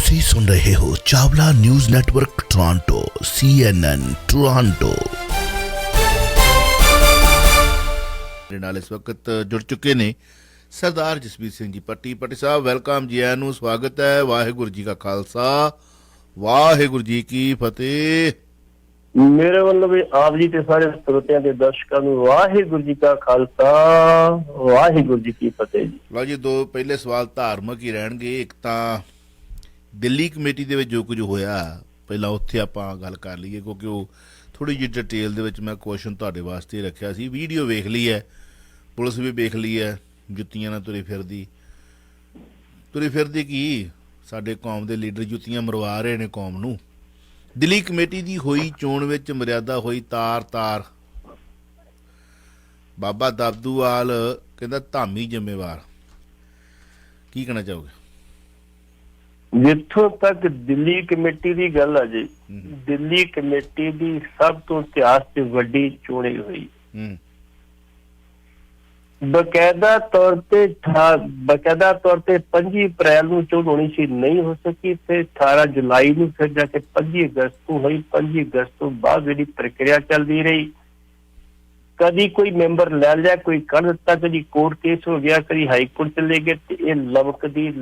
ਤੁਸੀਂ ਸੁਣ ਰਹੇ ਹੋ Chawla news network Toronto CNN Toronto. ਮੇਰੇ ਨਾਲ ਇਸ ਵਕਤ ਜੁੜ ਚੁੱਕੇ ਨੇ ਸਰਦਾਰ ਜਸਬੀਰ ਸਿੰਘ ਜੀ ਪੱਟੀ ਸਾਹਿਬ। ਵੈਲਕਮ ਜੀ, ਆਇਆਂ ਨੂੰ ਸਵਾਗਤ ਹੈ। ਵਾਹਿਗੁਰੂ ਜੀ ਕਾ ਖਾਲਸਾ ਵਾਹਿਗੁਰੂ ਜੀ ਕੀ ਫਤਿਹ। ਮੇਰੇ ਵੱਲੋਂ ਵੀ ਆਪ ਜੀ ਤੇ ਸਾਰੇ ਸਰੋਤਿਆਂ ਦੇ ਦਰਸ਼ਕਾਂ ਨੂੰ ਵਾਹਿਗੁਰੂ ਜੀ ਕਾ ਖਾਲਸਾ ਵਾਹਿਗੁਰੂ ਜੀ ਕੀ ਫਤਿਹ ਜੀ। ਲਓ ਜੀ, ਦੋ ਪਹਿਲੇ ਸਵਾਲ ਧਾਰਮਿਕ ਹੀ ਰਹਿਣਗੇ। ਇੱਕ ਤਾਂ ਦਿੱਲੀ ਕਮੇਟੀ ਦੇ ਵਿੱਚ ਜੋ ਕੁਝ ਹੋਇਆ, ਪਹਿਲਾਂ ਉੱਥੇ ਆਪਾਂ ਗੱਲ ਕਰ ਲਈਏ, ਕਿਉਂਕਿ ਉਹ ਥੋੜ੍ਹੀ ਜਿਹੀ ਡਿਟੇਲ ਦੇ ਵਿੱਚ ਮੈਂ ਕੁਐਸਚਨ ਤੁਹਾਡੇ ਵਾਸਤੇ ਰੱਖਿਆ ਸੀ। ਵੀਡੀਓ ਵੇਖ ਲਈ ਹੈ, ਪੁਲਿਸ ਵੀ ਵੇਖ ਲਈ ਹੈ, ਜੁੱਤੀਆਂ ਨਾਲ ਤੁਰੀ ਫਿਰਦੀ ਕੀ ਸਾਡੇ ਕੌਮ ਦੇ ਲੀਡਰ ਜੁੱਤੀਆਂ ਮਰਵਾ ਰਹੇ ਨੇ ਕੌਮ ਨੂੰ। ਦਿੱਲੀ ਕਮੇਟੀ ਦੀ ਹੋਈ ਚੋਣ ਵਿੱਚ ਮਰਿਆਦਾ ਹੋਈ ਤਾਰ ਬਾਬਾ ਦਾਦੂਵਾਲ ਕਹਿੰਦਾ ਧਾਮੀ ਜ਼ਿੰਮੇਵਾਰ। ਕੀ ਕਹਿਣਾ ਚਾਹੋਗੇ? ਜਿੱਥੋਂ ਤੱਕ ਦਿੱਲੀ ਕਮੇਟੀ ਦੀ ਗੱਲ ਆ ਜੀ, ਦਿੱਲੀ ਕਮੇਟੀ ਦੀ ਸਭ ਤੋਂ ਇਤਿਹਾਸ 'ਚ ਵੱਡੀ ਚੋਣ ਹੋਈ। ਬਕਾਇਦਾ ਤੌਰ ਤੇ 25 ਅਪ੍ਰੈਲ ਨੂੰ ਚੋਣ ਹੋਣੀ ਸੀ, ਨਹੀਂ ਹੋ ਸਕੀ। ਫਿਰ 18 ਜੁਲਾਈ ਨੂੰ ਫਿਰ ਜਾ ਕੇ 25 ਅਗਸਤ ਨੂੰ ਹੋਈ। 25 ਅਗਸਤ ਤੋਂ ਬਾਅਦ ਜਿਹੜੀ ਪ੍ਰਕਿਰਿਆ ਚੱਲਦੀ ਰਹੀ, ਕਦੀ ਕੋਈ ਮੈਂਬਰ ਲੈ ਲਿਆ, ਕੋਈ ਕੱਢ ਦਿੱਤਾ, ਕਦੀ ਕੋਰਟ ਕੇਸ ਹੋ ਗਿਆ, ਕਦੀ ਹਾਈ ਕੋਰਟ ਚਲੇ ਗਏ, ਤੇ ਇਹ ਲਮਕਦੀ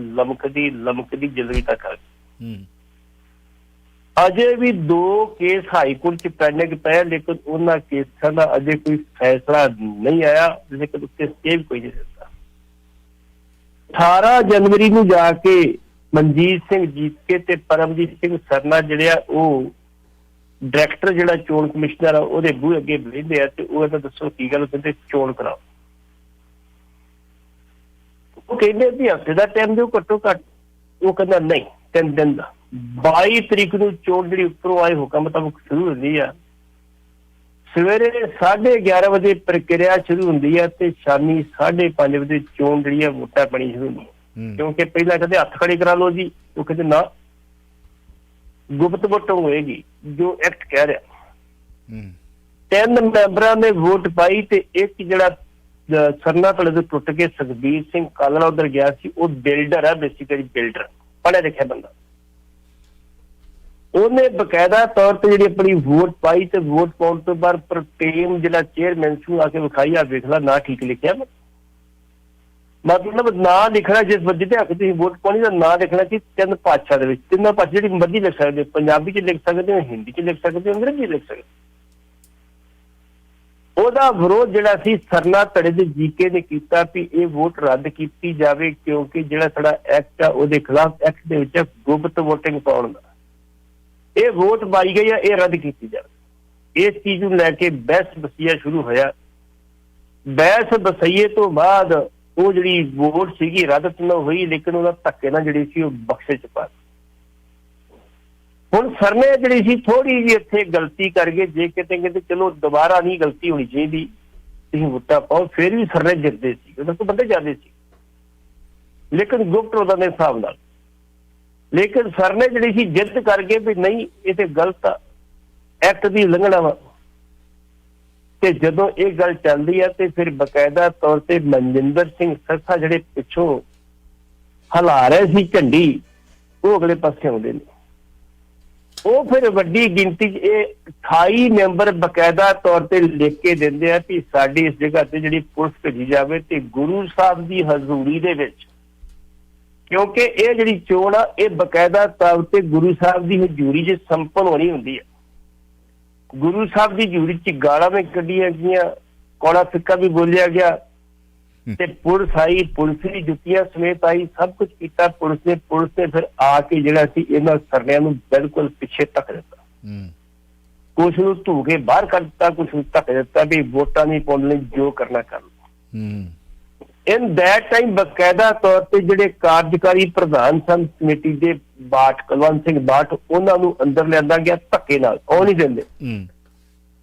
ਜਲਦੀ ਤੱਕ ਆ ਗਈ। ਅਜੇ ਵੀ 2 ਕੇਸ ਹਾਈ ਕੋਰਟ ਚ ਪੈਂਡਿੰਗ ਪਏ, ਲੇਕਿਨ ਉਹਨਾਂ ਕੇਸਾਂ ਦਾ ਅਜੇ ਕੋਈ ਫੈਸਲਾ ਨਹੀਂ ਆਇਆ, ਲੇਕਿਨ ਉੱਤੇ ਸਟੇ ਵੀ ਕੋਈ ਨਹੀਂ ਦਿੱਤਾ। 18 ਜਨਵਰੀ ਨੂੰ ਜਾ ਕੇ ਮਨਜੀਤ ਸਿੰਘ ਜੀਤਕੇ ਤੇ ਪਰਮਜੀਤ ਸਿੰਘ ਸਰਨਾ ਜਿਹੜੇ ਆ, ਉਹ ਡਾਇਰੈਕਟਰ ਜਿਹੜਾ ਚੋਣ ਕਮਿਸ਼ਨਰ ਆ, ਉਹਦੇ ਬੂਹੇ ਅੱਗੇ ਬਹਿੰਦੇ ਆ, ਤੇ ਉਹ ਕਹਿੰਦਾ ਦੱਸੋ ਕੀ ਗੱਲ, ਕਹਿੰਦੇ ਚੋਣ ਕਰਾਓ। ਉਹ ਕਹਿੰਦੇ ਵੀ ਹਫ਼ਤੇ ਦਾ ਟਾਈਮ ਦਿਓ ਘੱਟੋ ਘੱਟ। ਉਹ ਕਹਿੰਦਾ ਨਹੀਂ, 3 ਦਿਨ ਦਾ। 22 ਤਰੀਕ ਨੂੰ ਚੋਣ ਜਿਹੜੀ ਉੱਪਰੋਂ ਆਏ ਹੁਕਮ ਮੁਤਾਬਕ ਸ਼ੁਰੂ ਹੁੰਦੀ ਆ। ਸਵੇਰੇ 11:30 ਵਜੇ ਪ੍ਰਕਿਰਿਆ ਸ਼ੁਰੂ ਹੁੰਦੀ ਹੈ, ਤੇ ਸ਼ਾਮੀ 5:30 ਵਜੇ ਚੋਣ ਜਿਹੜੀ ਆ ਵੋਟਾਂ ਪਾਣੀ ਸ਼ੁਰੂ ਹੁੰਦੀ ਹੈ। ਕਿਉਂਕਿ ਪਹਿਲਾਂ ਕਹਿੰਦੇ ਹੱਥ ਖੜੇ ਕਰਾ ਲਓ ਜੀ, ਉਹ ਕਹਿੰਦੇ ਨਾ, ਗੁਪਤ ਵੋਟਿੰਗ ਹੋਏਗੀ ਜੋ ਐਕਟ ਕਹਿ ਰਿਹਾ। 3 ਮੈਂਬਰਾਂ ਨੇ ਵੋਟ ਪਾਈ, ਤੇ ਇੱਕ ਜਿਹੜਾ ਸਰਨਾ ਤਲੇ ਤੋਂ ਟੁੱਟ ਕੇ ਸੁਖਬੀਰ ਸਿੰਘ ਕਾਲੜਾ ਉਧਰ ਗਿਆ ਸੀ, ਉਹ ਬਿਲਡਰ ਹੈ, ਬੇਸਿਕਲੀ ਬਿਲਡਰ, ਪੜ੍ਹਿਆ ਲਿਖਿਆ ਬੰਦਾ। ਉਹਨੇ ਬਕਾਇਦਾ ਤੌਰ ਤੇ ਜਿਹੜੀ ਆਪਣੀ ਵੋਟ ਪਾਈ, ਤੇ ਵੋਟ ਪਾਉਣ ਤੋਂ ਬਾਅਦ ਪ੍ਰੇਮ ਜਿਹੜਾ ਚੇਅਰਮੈਨ ਸੀ ਆ ਕੇ ਵਿਖਾਈ, ਆ ਵੇਖ ਲਾ ਨਾ ਠੀਕ ਲਿਖਿਆ। ਮਤਲਬ ਨਾਂ ਲਿਖਣਾ, ਜਿਸ ਬੰਦੇ ਤੇ ਹੱਕ ਤੁਸੀਂ ਵੋਟ ਪਾਉਣੀ ਦਾ ਨਾਂ ਲਿਖਣਾ ਸੀ 3 ਭਾਸ਼ਾ ਦੇ ਵਿੱਚ। 3 ਭਾਸ਼ਾ ਜਿਹੜੀ ਮਰਜ਼ੀ ਲਿਖ ਸਕਦੇ ਹੋ, ਪੰਜਾਬੀ ਚ ਲਿਖ ਸਕਦੇ ਹੋ, ਹਿੰਦੀ ਚ ਲਿਖ ਸਕਦੇ ਹੋ, ਅੰਗਰੇਜ਼ੀ ਲਿਖ ਸਕਦੇ ਹੋ। ਉਹਦਾ ਵਿਰੋਧ ਜਿਹੜਾ ਸੀ ਸਰਨਾ ਧੜੇ ਦੇ ਜੀਕੇ ਨੇ ਕੀਤਾ ਵੀ ਇਹ ਵੋਟ ਰੱਦ ਕੀਤੀ ਜਾਵੇ, ਕਿਉਂਕਿ ਜਿਹੜਾ ਸਾਡਾ ਐਕਟ ਆ ਉਹਦੇ ਖਿਲਾਫ ਐਕਟ ਦੇ ਵਿੱਚ ਗੁਪਤ ਵੋਟਿੰਗ ਪਾਉਣ ਦਾ। ਇਹ ਵੋਟ ਪਾਈ ਗਈ ਆ, ਇਹ ਰੱਦ ਕੀਤੀ ਜਾਵੇ। ਇਸ ਚੀਜ਼ ਨੂੰ ਲੈ ਕੇ ਬਹਿਸ ਬਸੀਆ ਸ਼ੁਰੂ ਹੋਇਆ। ਬਹਿਸ ਬਸਈਏ ਤੋਂ ਬਾਅਦ ਉਹ ਜਿਹੜੀ ਵੋਟ ਸੀਗੀ ਰੱਦ ਤਾਂ ਹੋਈ, ਲੇਕਿਨ ਉਹਦਾ ਧੱਕੇ ਨਾਲ ਜਿਹੜੀ ਸੀ ਉਹ ਬਖਸ਼ੇ ਚ ਪਾ। ਹੁਣ ਸਰਨੇ ਜਿਹੜੀ ਸੀ ਥੋੜੀ ਜਿਹੀ ਇੱਥੇ ਗਲਤੀ ਕਰ ਗਏ। ਜੇ ਕਿਤੇ ਕਹਿੰਦੇ ਚਲੋ ਦੁਬਾਰਾ ਨਹੀਂ ਗਲਤੀ ਹੋਣੀ ਚਾਹੀਦੀ, ਤੁਸੀਂ ਵੋਟਾਂ ਪਾਓ, ਫਿਰ ਵੀ ਸਰਨੇ ਜਿੱਤਦੇ ਸੀ, ਉਹਨਾਂ ਤੋਂ ਬੰਦੇ ਜਾਂਦੇ ਸੀ, ਲੇਕਿਨ ਗੁਪਤ ਉਹਦਾ ਦੇ ਹਿਸਾਬ ਨਾਲ। ਲੇਕਿਨ ਸਰਨੇ ਜਿਹੜੀ ਸੀ ਜਿੱਦ ਕਰਕੇ ਵੀ ਨਹੀਂ, ਇਹ ਤੇ ਗਲਤ ਆ, ਐਕਟ ਦੀ ਉਲੰਘਣਾ ਵਾ। ਤੇ ਜਦੋਂ ਇਹ ਗੱਲ ਚੱਲਦੀ ਹੈ, ਤੇ ਫਿਰ ਬਕਾਇਦਾ ਤੌਰ ਤੇ ਮਨਜਿੰਦਰ ਸਿੰਘ ਸਰਸਾ ਜਿਹੜੇ ਪਿੱਛੋਂ ਹਿਲਾ ਰਹੇ ਸੀ ਝੰਡੀ, ਉਹ ਅਗਲੇ ਪਾਸੇ ਆਉਂਦੇ ਨੇ। ਉਹ ਫਿਰ ਵੱਡੀ ਗਿਣਤੀ 'ਚ ਇਹ 28 ਮੈਂਬਰ ਬਕਾਇਦਾ ਤੌਰ ਤੇ ਲਿਖ ਕੇ ਦਿੰਦੇ ਆ ਵੀ ਸਾਡੀ ਇਸ ਜਗ੍ਹਾ ਤੇ ਜਿਹੜੀ ਪੁਲਿਸ ਭੇਜੀ ਜਾਵੇ, ਤੇ ਗੁਰੂ ਸਾਹਿਬ ਦੀ ਹਜ਼ੂਰੀ ਦੇ ਵਿੱਚ, ਕਿਉਂਕਿ ਇਹ ਜਿਹੜੀ ਚੋਣ ਆ ਇਹ ਬਕਾਇਦਾ ਤੌਰ ਤੇ ਗੁਰੂ ਸਾਹਿਬ ਦੀ ਹਜ਼ੂਰੀ 'ਚ ਸੰਪੰਨ ਹੋਣੀ ਹੁੰਦੀ ਹੈ। ਗੁਰੂ ਸਾਹਿਬ ਦੀ ਹਜ਼ੂਰੀ 'ਚ ਗਾਲਾਂ ਵੀ ਕੱਢੀਆਂ ਗਈਆਂ, ਕੌੜਾ ਫਿੱਕਾ ਵੀ ਬੋਲਿਆ ਗਿਆ, ਤੇ ਪੁਲਿਸ ਆਈ, ਪੁਲਿਸ ਦੀ ਜੁੱਤੀਆਂ ਸਮੇਤ ਆਈ, ਸਭ ਕੁਝ ਕੀਤਾ ਪੁਲਿਸ ਨੇ ਫਿਰ ਆ ਕੇ ਜਿਹੜਾ ਸੀ ਇਹਨਾਂ ਸਰਨਿਆਂ ਨੂੰ ਬਿਲਕੁਲ ਪਿੱਛੇ ਧੱਕ ਦਿੱਤਾ। ਕੁਛ ਨੂੰ ਧੂ ਕੇ ਬਾਹਰ ਕੱਢ ਦਿੱਤਾ, ਕੁਛ ਨੂੰ ਧੱਕ ਦਿੱਤਾ ਵੀ ਵੋਟਾਂ ਨਹੀਂ ਪਾਉਣ ਲਈ ਜੋ ਕਰਨਾ ਕਰ ਲਓ। ਇਨ ਦੈਟ ਟਾਈਮ ਬਕਾਇਦਾ ਤੌਰ ਤੇ ਜਿਹੜੇ ਕਾਰਜਕਾਰੀ ਪ੍ਰਧਾਨ ਸਨ ਕਮੇਟੀ ਦੇ ਬਾਟ, ਕੁਲਵੰਤ ਸਿੰਘ ਬਾਟ, ਉਹਨਾਂ ਨੂੰ ਅੰਦਰ ਲਿਆਂਦਾ ਗਿਆ ਧੱਕੇ ਨਾਲ, ਉਹ ਨਹੀਂ ਦਿੰਦੇ।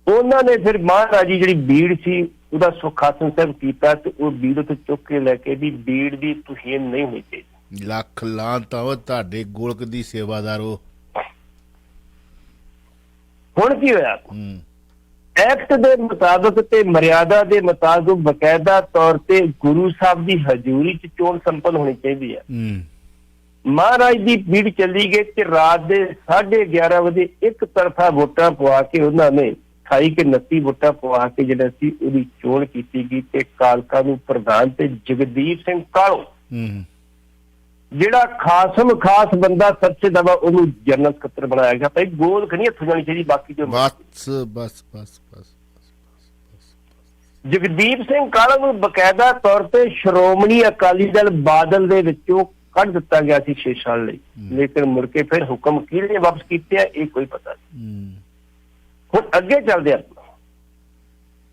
ਉਹਨਾਂ ਨੇ ਫਿਰ ਮਹਾਰਾਜੀ ਜਿਹੜੀ ਬੀੜ ਸੀ ਉਹਦਾ ਸੁਖਾਸਨ ਸਾਹਿਬ ਕੀਤਾ, ਤੇ ਉਹ ਬੀੜ ਉੱਤੇ ਚੁੱਕ ਕੇ ਲੈ ਕੇ ਵੀ ਬੀੜ ਦੀ ਤੁਹੀਨ ਨਹੀਂ ਹੋਈ ਚਾਹੀਦੀ। ਲੱਖ ਲਾਂਤ ਆ ਤੁਹਾਡੇ ਗੋਲਕ ਦੀ ਸੇਵਾਦਾਰੋ। ਹੁਣ ਕੀ ਹੋਇਆ? ਐਕਟ ਦੇ ਮੁਤਾਬਕ ਤੇ ਮਰਿਆਦਾ ਦੇ ਮੁਤਾਬਕ ਬਕਾਇਦਾ ਤੌਰ ਤੇ ਗੁਰੂ ਸਾਹਿਬ ਦੀ ਹਜ਼ੂਰੀ 'ਚ ਚੋਣ ਸੰਪੰਨ ਹੋਣੀ ਚਾਹੀਦੀ ਹੈ। ਮਹਾਰਾਜ ਦੀ ਭੀੜ ਚੱਲੀ ਗਈ ਕਿ ਰਾਤ ਦੇ 11:30 ਵਜੇ ਇੱਕ ਤਰਫਾ ਵੋਟਾਂ ਪਵਾ ਕੇ ਉਹਨਾਂ ਨੇ 28 ਕਿ 29 ਵੋਟਾਂ ਪਵਾ ਕੇ ਜਿਹੜਾ ਸੀ ਉਹਦੀ ਚੋਣ ਕੀਤੀ ਗਈ ਤੇ ਕਾਲਕਾ ਨੂੰ ਪ੍ਰਧਾਨ ਤੇ ਜਗਦੀਪ ਸਿੰਘ ਕਾਹਲੋਂ ਜਿਹੜਾ ਖਾਸ ਬੰਦਾ ਸੱਚੇ ਦਵਾ ਉਹਨੂੰ ਜਨਰਲ ਸਕੱਤਰ ਬਣਾਇਆ ਗਿਆ। ਭਾਈ ਗੋਲ ਖਣੀ ਹੱਥ ਜਾਣੀ ਚਾਹੀਦੀ ਬਾਕੀ ਜੋ ਬਸ ਜਗਦੀਪ ਸਿੰਘ ਕਾਹਲੋਂ ਨੂੰ ਬਕਾਇਦਾ ਤੌਰ ਤੇ ਸ਼੍ਰੋਮਣੀ ਅਕਾਲੀ ਦਲ ਬਾਦਲ ਦੇ ਵਿੱਚੋਂ ਕੱਢ ਦਿੱਤਾ ਗਿਆ ਸੀ 6 ਸਾਲ ਲਈ, ਲੇਕਿਨ ਮੁੜ ਕੇ ਫਿਰ ਹੁਕਮ ਕਿਹਨੇ ਵਾਪਸ ਕੀਤੇ ਆ ਇਹ ਕੋਈ ਪਤਾ ਨਹੀਂ। ਹੁਣ ਅੱਗੇ ਚੱਲਦੇ ਆਪਾਂ,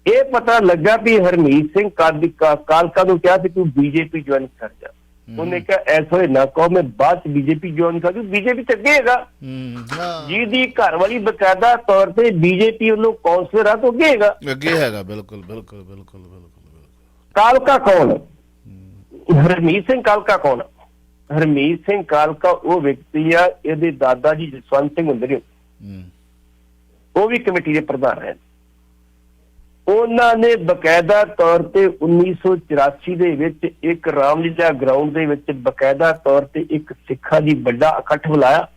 ਇਹ ਪਤਾ ਲੱਗਾ ਵੀ ਹਰਮੀਤ ਸਿੰਘ ਕਾਲਕਾ ਨੂੰ ਕਿਹਾ ਸੀ ਤੂੰ ਬੀਜੇਪੀ ਜੁਆਇਨ ਕਰ ਜਾ। ਉਹਨੇ ਕਿਹਾ ਐਸਾ ਨਾ ਕਹੋ, ਮੈਂ ਬਾਅਦ ਚ ਬੀਜੇਪੀ ਜੁਆਇਨ ਕਰ ਦੂ। ਬੀਜੇਪੀ ਚ ਅੱਗੇ ਹੈਗਾ ਜਿਹਦੀ ਘਰ ਵਾਲੀ ਬਕਾਇਦਾ ਤੌਰ ਤੇ ਬੀਜੇਪੀ ਵੱਲੋਂ ਕੌਂਸਲਰ ਆ ਤਾਂ ਅੱਗੇ ਹੈਗਾ। ਬਿਲਕੁਲ। ਕਾਲਕਾ ਕੌਣ? ਹਰਮੀਤ ਸਿੰਘ ਕਾਲਕਾ ਕੌਣ? ਹਰਮੀਤ ਸਿੰਘ ਕਾਲਕਾ ਉਹ ਵਿਅਕਤੀ ਆ, ਇਹਦੇ ਦਾਦਾ ਜੀ ਜਸਵੰਤ ਸਿੰਘ ਹੁੰਦੇ ਨੇ, ਉਹ ਵੀ ਕਮੇਟੀ ਦੇ ਪ੍ਰਧਾਨ ਰਹੇ। ਉਹਨਾਂ ਨੇ ਬਕਾਇਦਾ ਤੌਰ ਤੇ 1984 ਦੇ ਵਿੱਚ ਇੱਕ ਰਾਮਲੀਲਾ ਗਰਾਊਂਡ ਦੇ ਵਿੱਚ ਬਕਾਇਦਾ ਤੌਰ ਤੇ ਇੱਕ ਸਿੱਖਾਂ ਦੀ ਵੱਡਾ ਇਕੱਠ ਬੁਲਾਇਆ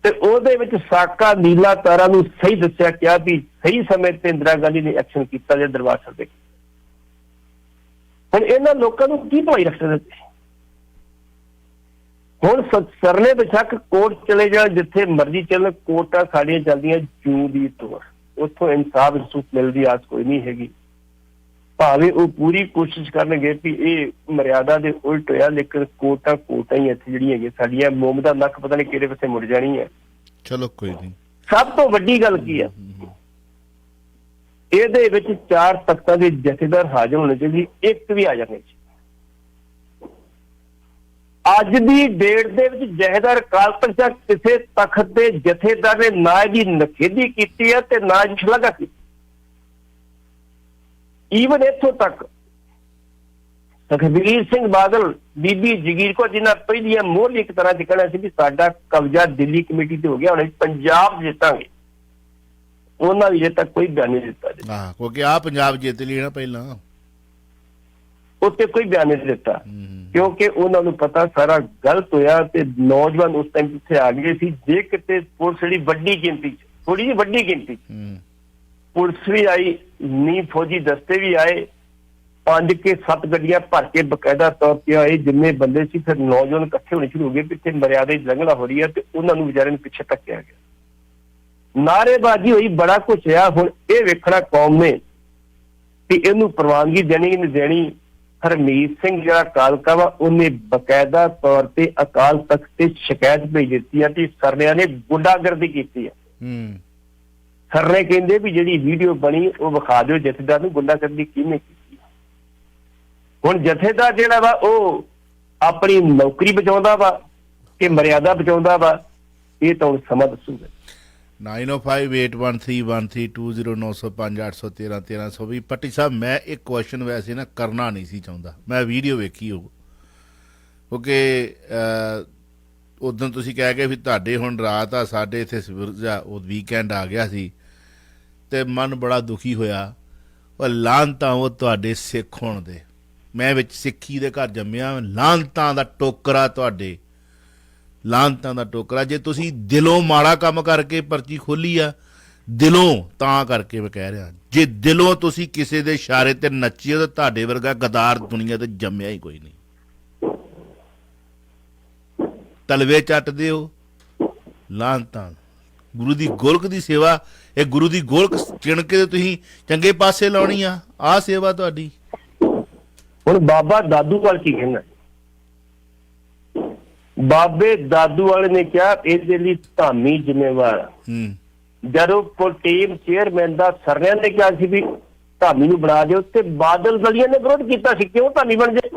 ਤੇ ਉਹਦੇ ਵਿੱਚ ਸਾਕਾ ਨੀਲਾ ਤਾਰਾ ਨੂੰ ਸਹੀ ਦੱਸਿਆ, ਕਿਹਾ ਵੀ ਸਹੀ ਸਮੇਂ ਤੇ ਇੰਦਰਾ ਗਾਂਧੀ ਨੇ ਐਕਸ਼ਨ ਕੀਤਾ ਜੇ ਦਰਬਾਰ ਸਾਹਿਬ ਦੇ। ਹੁਣ ਇਹਨਾਂ ਲੋਕਾਂ ਨੂੰ ਕੀ ਭਵਾਈ ਰੱਖ ਸਕਦੇ? ਹੁਣ ਸਰਲੇ ਬੇਸ਼ੱਕ ਕੋਰਟ ਚਲੇ ਜਾਣ, ਜਿੱਥੇ ਮਰਜ਼ੀ ਚੱਲਣ, ਕੋਰਟਾਂ ਸਾਡੀਆਂ ਚੱਲਦੀਆਂ ਜੂ ਦੀ ਤੋਰ, ਉੱਥੋਂ ਇਨਸਾਫ ਮਿਲਣ ਦੀ ਆਸ ਕੋਈ ਨਹੀਂ ਹੈਗੀ। ਭਾਵੇਂ ਉਹ ਪੂਰੀ ਕੋਸ਼ਿਸ਼ ਕਰਨਗੇ ਵੀ ਇਹ ਮਰਿਆਦਾ ਦੇ ਉਲਟ ਹੋਇਆ, ਲੇਕਿਨ ਕੋਰਟਾਂ ਹੀ ਇੱਥੇ ਜਿਹੜੀਆਂ ਹੈਗੀਆਂ ਸਾਡੀਆਂ ਮੋਮ ਦਾ ਨੱਕ ਪਤਾ ਨਹੀਂ ਕਿਹੜੇ ਪਾਸੇ ਮੁੜ ਜਾਣੀ ਹੈ। ਚਲੋ ਕੋਈ ਨਹੀਂ। ਸਭ ਤੋਂ ਵੱਡੀ ਗੱਲ ਕੀ ਹੈ, ਇਹਦੇ ਵਿੱਚ 4 ਤਖਤਾਂ ਦੇ ਜਥੇਦਾਰ ਹਾਜ਼ਰ ਹੋਣੇ ਚਾਹੀਦੇ, ਇੱਕ ਵੀ ਆ ਜਾਣੇ। ਅੱਜ ਦੀ ਡੇਟ ਦੇ ਵਿੱਚ ਜਥੇਦਾਰ ਅਕਾਲ ਤਖਤ ਜਾਂ ਕਿਸੇ ਤਖਤ ਦੇ ਜਥੇਦਾਰ ਨੇ ਨਾ ਇਹਦੀ ਨਖੇਦੀ ਕੀਤੀ ਹੈ ਤੇ ਨਾ ਇਹਦੀ ਸ਼ਲਾਘਾ ਕੀਤੀ। ਈਵਨ ਇੱਥੋਂ ਤੱਕ ਸੁਖਬੀਰ ਸਿੰਘ ਬਾਦਲ, ਬੀਬੀ ਜਗੀਰ ਕੌਰ, ਜਿਹਨਾਂ ਪਹਿਲੀਆਂ ਮੋਹਰ ਇੱਕ ਤਰ੍ਹਾਂ ਚ ਕਹਿਣਾ ਸੀ ਵੀ ਸਾਡਾ ਕਬਜ਼ਾ ਦਿੱਲੀ ਕਮੇਟੀ ਤੇ ਹੋ ਗਿਆ, ਹੁਣ ਪੰਜਾਬ ਜਿੱਤਾਂਗੇ, ਉਹਨਾਂ ਵੀ ਅਜੇ ਤੱਕ ਕੋਈ ਬਿਆਨ ਨਹੀਂ ਦਿੱਤਾ। ਕਿਉਂਕਿ ਆ ਪੰਜਾਬ ਜਿੱਤ ਲਈ ਨਾ ਪਹਿਲਾਂ, ਉੱਤੇ ਕੋਈ ਬਿਆਨ ਨਹੀਂ ਦਿੱਤਾ ਕਿਉਂਕਿ ਉਹਨਾਂ ਨੂੰ ਪਤਾ ਸਾਰਾ ਗਲਤ ਹੋਇਆ ਤੇ ਨੌਜਵਾਨ ਉਸ ਟਾਈਮ ਪਿੱਛੇ ਆ ਗਏ ਸੀ। ਜੇ ਕਿਤੇ ਪੁਲਿਸ ਜਿਹੜੀ ਵੱਡੀ ਗਿਣਤੀ ਚ, ਥੋੜੀ ਜਿਹੀ ਵੱਡੀ ਗਿਣਤੀ ਪੁਲਿਸ ਵੀ ਆਈ, ਨੀ ਫੌਜੀ ਦਸਤੇ ਵੀ ਆਏ, 5 ਕੇ 7 ਗੱਡੀਆਂ ਭਰ ਕੇ ਬਕਾਇਦਾ ਤੌਰ ਤੇ ਆਏ ਜਿੰਨੇ ਬੰਦੇ ਸੀ। ਫਿਰ ਨੌਜਵਾਨ ਇਕੱਠੇ ਹੋਣੇ ਸ਼ੁਰੂ ਹੋ ਗਏ, ਪਿੱਛੇ ਮਰਿਆਦਾ ਦੀ ਉਲੰਘਣਾ ਹੋ ਰਹੀ ਹੈ ਤੇ ਉਹਨਾਂ ਨੂੰ ਵਿਚਾਰੇ ਨੂੰ ਪਿੱਛੇ ਧੱਕਿਆ ਗਿਆ, ਨਾਅਰੇਬਾਜ਼ੀ ਹੋਈ, ਬੜਾ ਕੁਛ ਹੋਇਆ। ਹੁਣ ਇਹ ਵੇਖਣਾ ਕੌਮ ਨੇ ਕਿ ਇਹਨੂੰ ਪ੍ਰਵਾਨਗੀ ਦੇਣੀ ਕਿ ਨਹੀਂ ਦੇਣੀ। ਹਰਮੀਤ ਸਿੰਘ ਜਿਹੜਾ ਕਾਲਕਾ ਵਾ, ਉਹਨੇ ਬਕਾਇਦਾ ਤੌਰ ਤੇ ਅਕਾਲ ਤਖਤ ਤੇ ਸ਼ਿਕਾਇਤ ਭੇਜ ਦਿੱਤੀ ਹੈ ਕਿ ਸਰਨਿਆਂ ਨੇ ਗੁੰਡਾਗਰਦੀ ਕੀਤੀ ਹੈ। ਸਰਨੇ ਕਹਿੰਦੇ ਵੀ ਜਿਹੜੀ ਵੀਡੀਓ ਬਣੀ ਉਹ ਵਿਖਾ ਦਿਓ ਜਥੇਦਾਰ ਨੂੰ, ਗੁੰਡਾਗਰਦੀ ਕਿਹਨੇ ਕੀਤੀ। ਹੁਣ ਜਥੇਦਾਰ ਜਿਹੜਾ ਵਾ ਉਹ ਆਪਣੀ ਨੌਕਰੀ ਬਚਾਉਂਦਾ ਵਾ ਕਿ ਮਰਿਆਦਾ ਬਚਾਉਂਦਾ ਵਾ, ਇਹ ਤਾਂ ਹੁਣ ਸਮਾਂ ਦੱਸੂਗਾ। 90581320905813 ਵੀ ਪੱਟੀ ਸਾਹਿਬ, ਮੈਂ ਇੱਕ ਕੁਐਸਚਨ ਵੈਸੇ ਨਾ ਕਰਨਾ ਨਹੀਂ ਸੀ ਚਾਹੁੰਦਾ, ਮੈਂ ਵੀਡੀਓ ਵੇਖੀ ਉਹ, ਕਿਉਂਕਿ ਉਦੋਂ ਤੁਸੀਂ ਕਹਿ ਗਏ ਵੀ ਤੁਹਾਡੇ ਹੁਣ ਰਾਤ ਆ, ਸਾਡੇ ਇੱਥੇ ਉਹ ਵੀਕਐਂਡ ਆ ਗਿਆ ਸੀ ਤੇ ਮਨ ਬੜਾ ਦੁਖੀ ਹੋਇਆ। ਉਹ ਲਾਹਨਤਾਂ ਉਹ ਤੁਹਾਡੇ ਸਿੱਖ ਹੋਣ ਦੇ, ਮੈਂ ਵਿੱਚ ਸਿੱਖੀ ਦੇ ਘਰ ਜੰਮਿਆ, ਲਾਹਨਤਾਂ ਦਾ ਟੋਕਰਾ ਤੁਹਾਡੇ, ਲਾਹਨਤਾਂ ਦਾ ਟੋਕਰਾ। ਜੇ ਤੁਸੀਂ ਦਿਲੋਂ ਮਾੜਾ ਕੰਮ ਕਰਕੇ ਪਰਚੀ ਖੋਲੀ ਆ, ਦਿਲੋਂ ਤਾਂ ਕਰਕੇ ਮੈਂ ਕਹਿ ਰਿਹਾ, ਜੇ ਦਿਲੋਂ ਤੁਸੀਂ ਕਿਸੇ ਦੇ ਇਸ਼ਾਰੇ ਤੇ ਨੱਚੀਏ ਤਾਂ ਤੁਹਾਡੇ ਵਰਗਾ ਗਦਾਰ ਦੁਨੀਆ ਤੇ ਜੰਮਿਆ ਹੀ ਕੋਈ ਨਹੀਂ। ਤਲਵੇ ਚੱਟਦੇ ਹੋ, ਲਾਹਨਤਾਂ। ਗੁਰੂ ਦੀ ਗੋਲਕ ਦੀ ਸੇਵਾ, ਇਹ ਗੁਰੂ ਦੀ ਗੋਲਕ ਚਿਣ ਕੇ ਤੁਸੀਂ ਚੰਗੇ ਪਾਸੇ ਲਾਉਣੀ ਆ, ਆਹ ਸੇਵਾ ਤੁਹਾਡੀ। ਹੁਣ ਬਾਬਾ ਦਾਦੂ ਵਾਲ ਕੀ ਕਹਿੰਦਾ? ਬਾਬੇ ਦਾਦੂ ਵਾਲੇ ਨੇ ਕਿਹਾ ਇਹਦੇ ਲਈ ਧਾਮੀ ਜ਼ਿੰਮੇਵਾਰ ਆ। ਜਦੋਂ ਟੀਮ ਚੇਅਰਮੈਨ ਦਾ ਸਰਨਿਆਂ ਨੇ ਕਿਹਾ ਸੀ ਵੀ ਧਾਮੀ ਨੂੰ ਬਣਾ ਦਿਓ ਤੇ ਬਾਦਲ ਦਲੀਆਂ ਨੇ ਵਿਰੋਧ ਕੀਤਾ ਸੀ, ਕਿਉਂ ਧਾਮੀ ਬਣ ਜਾਏ।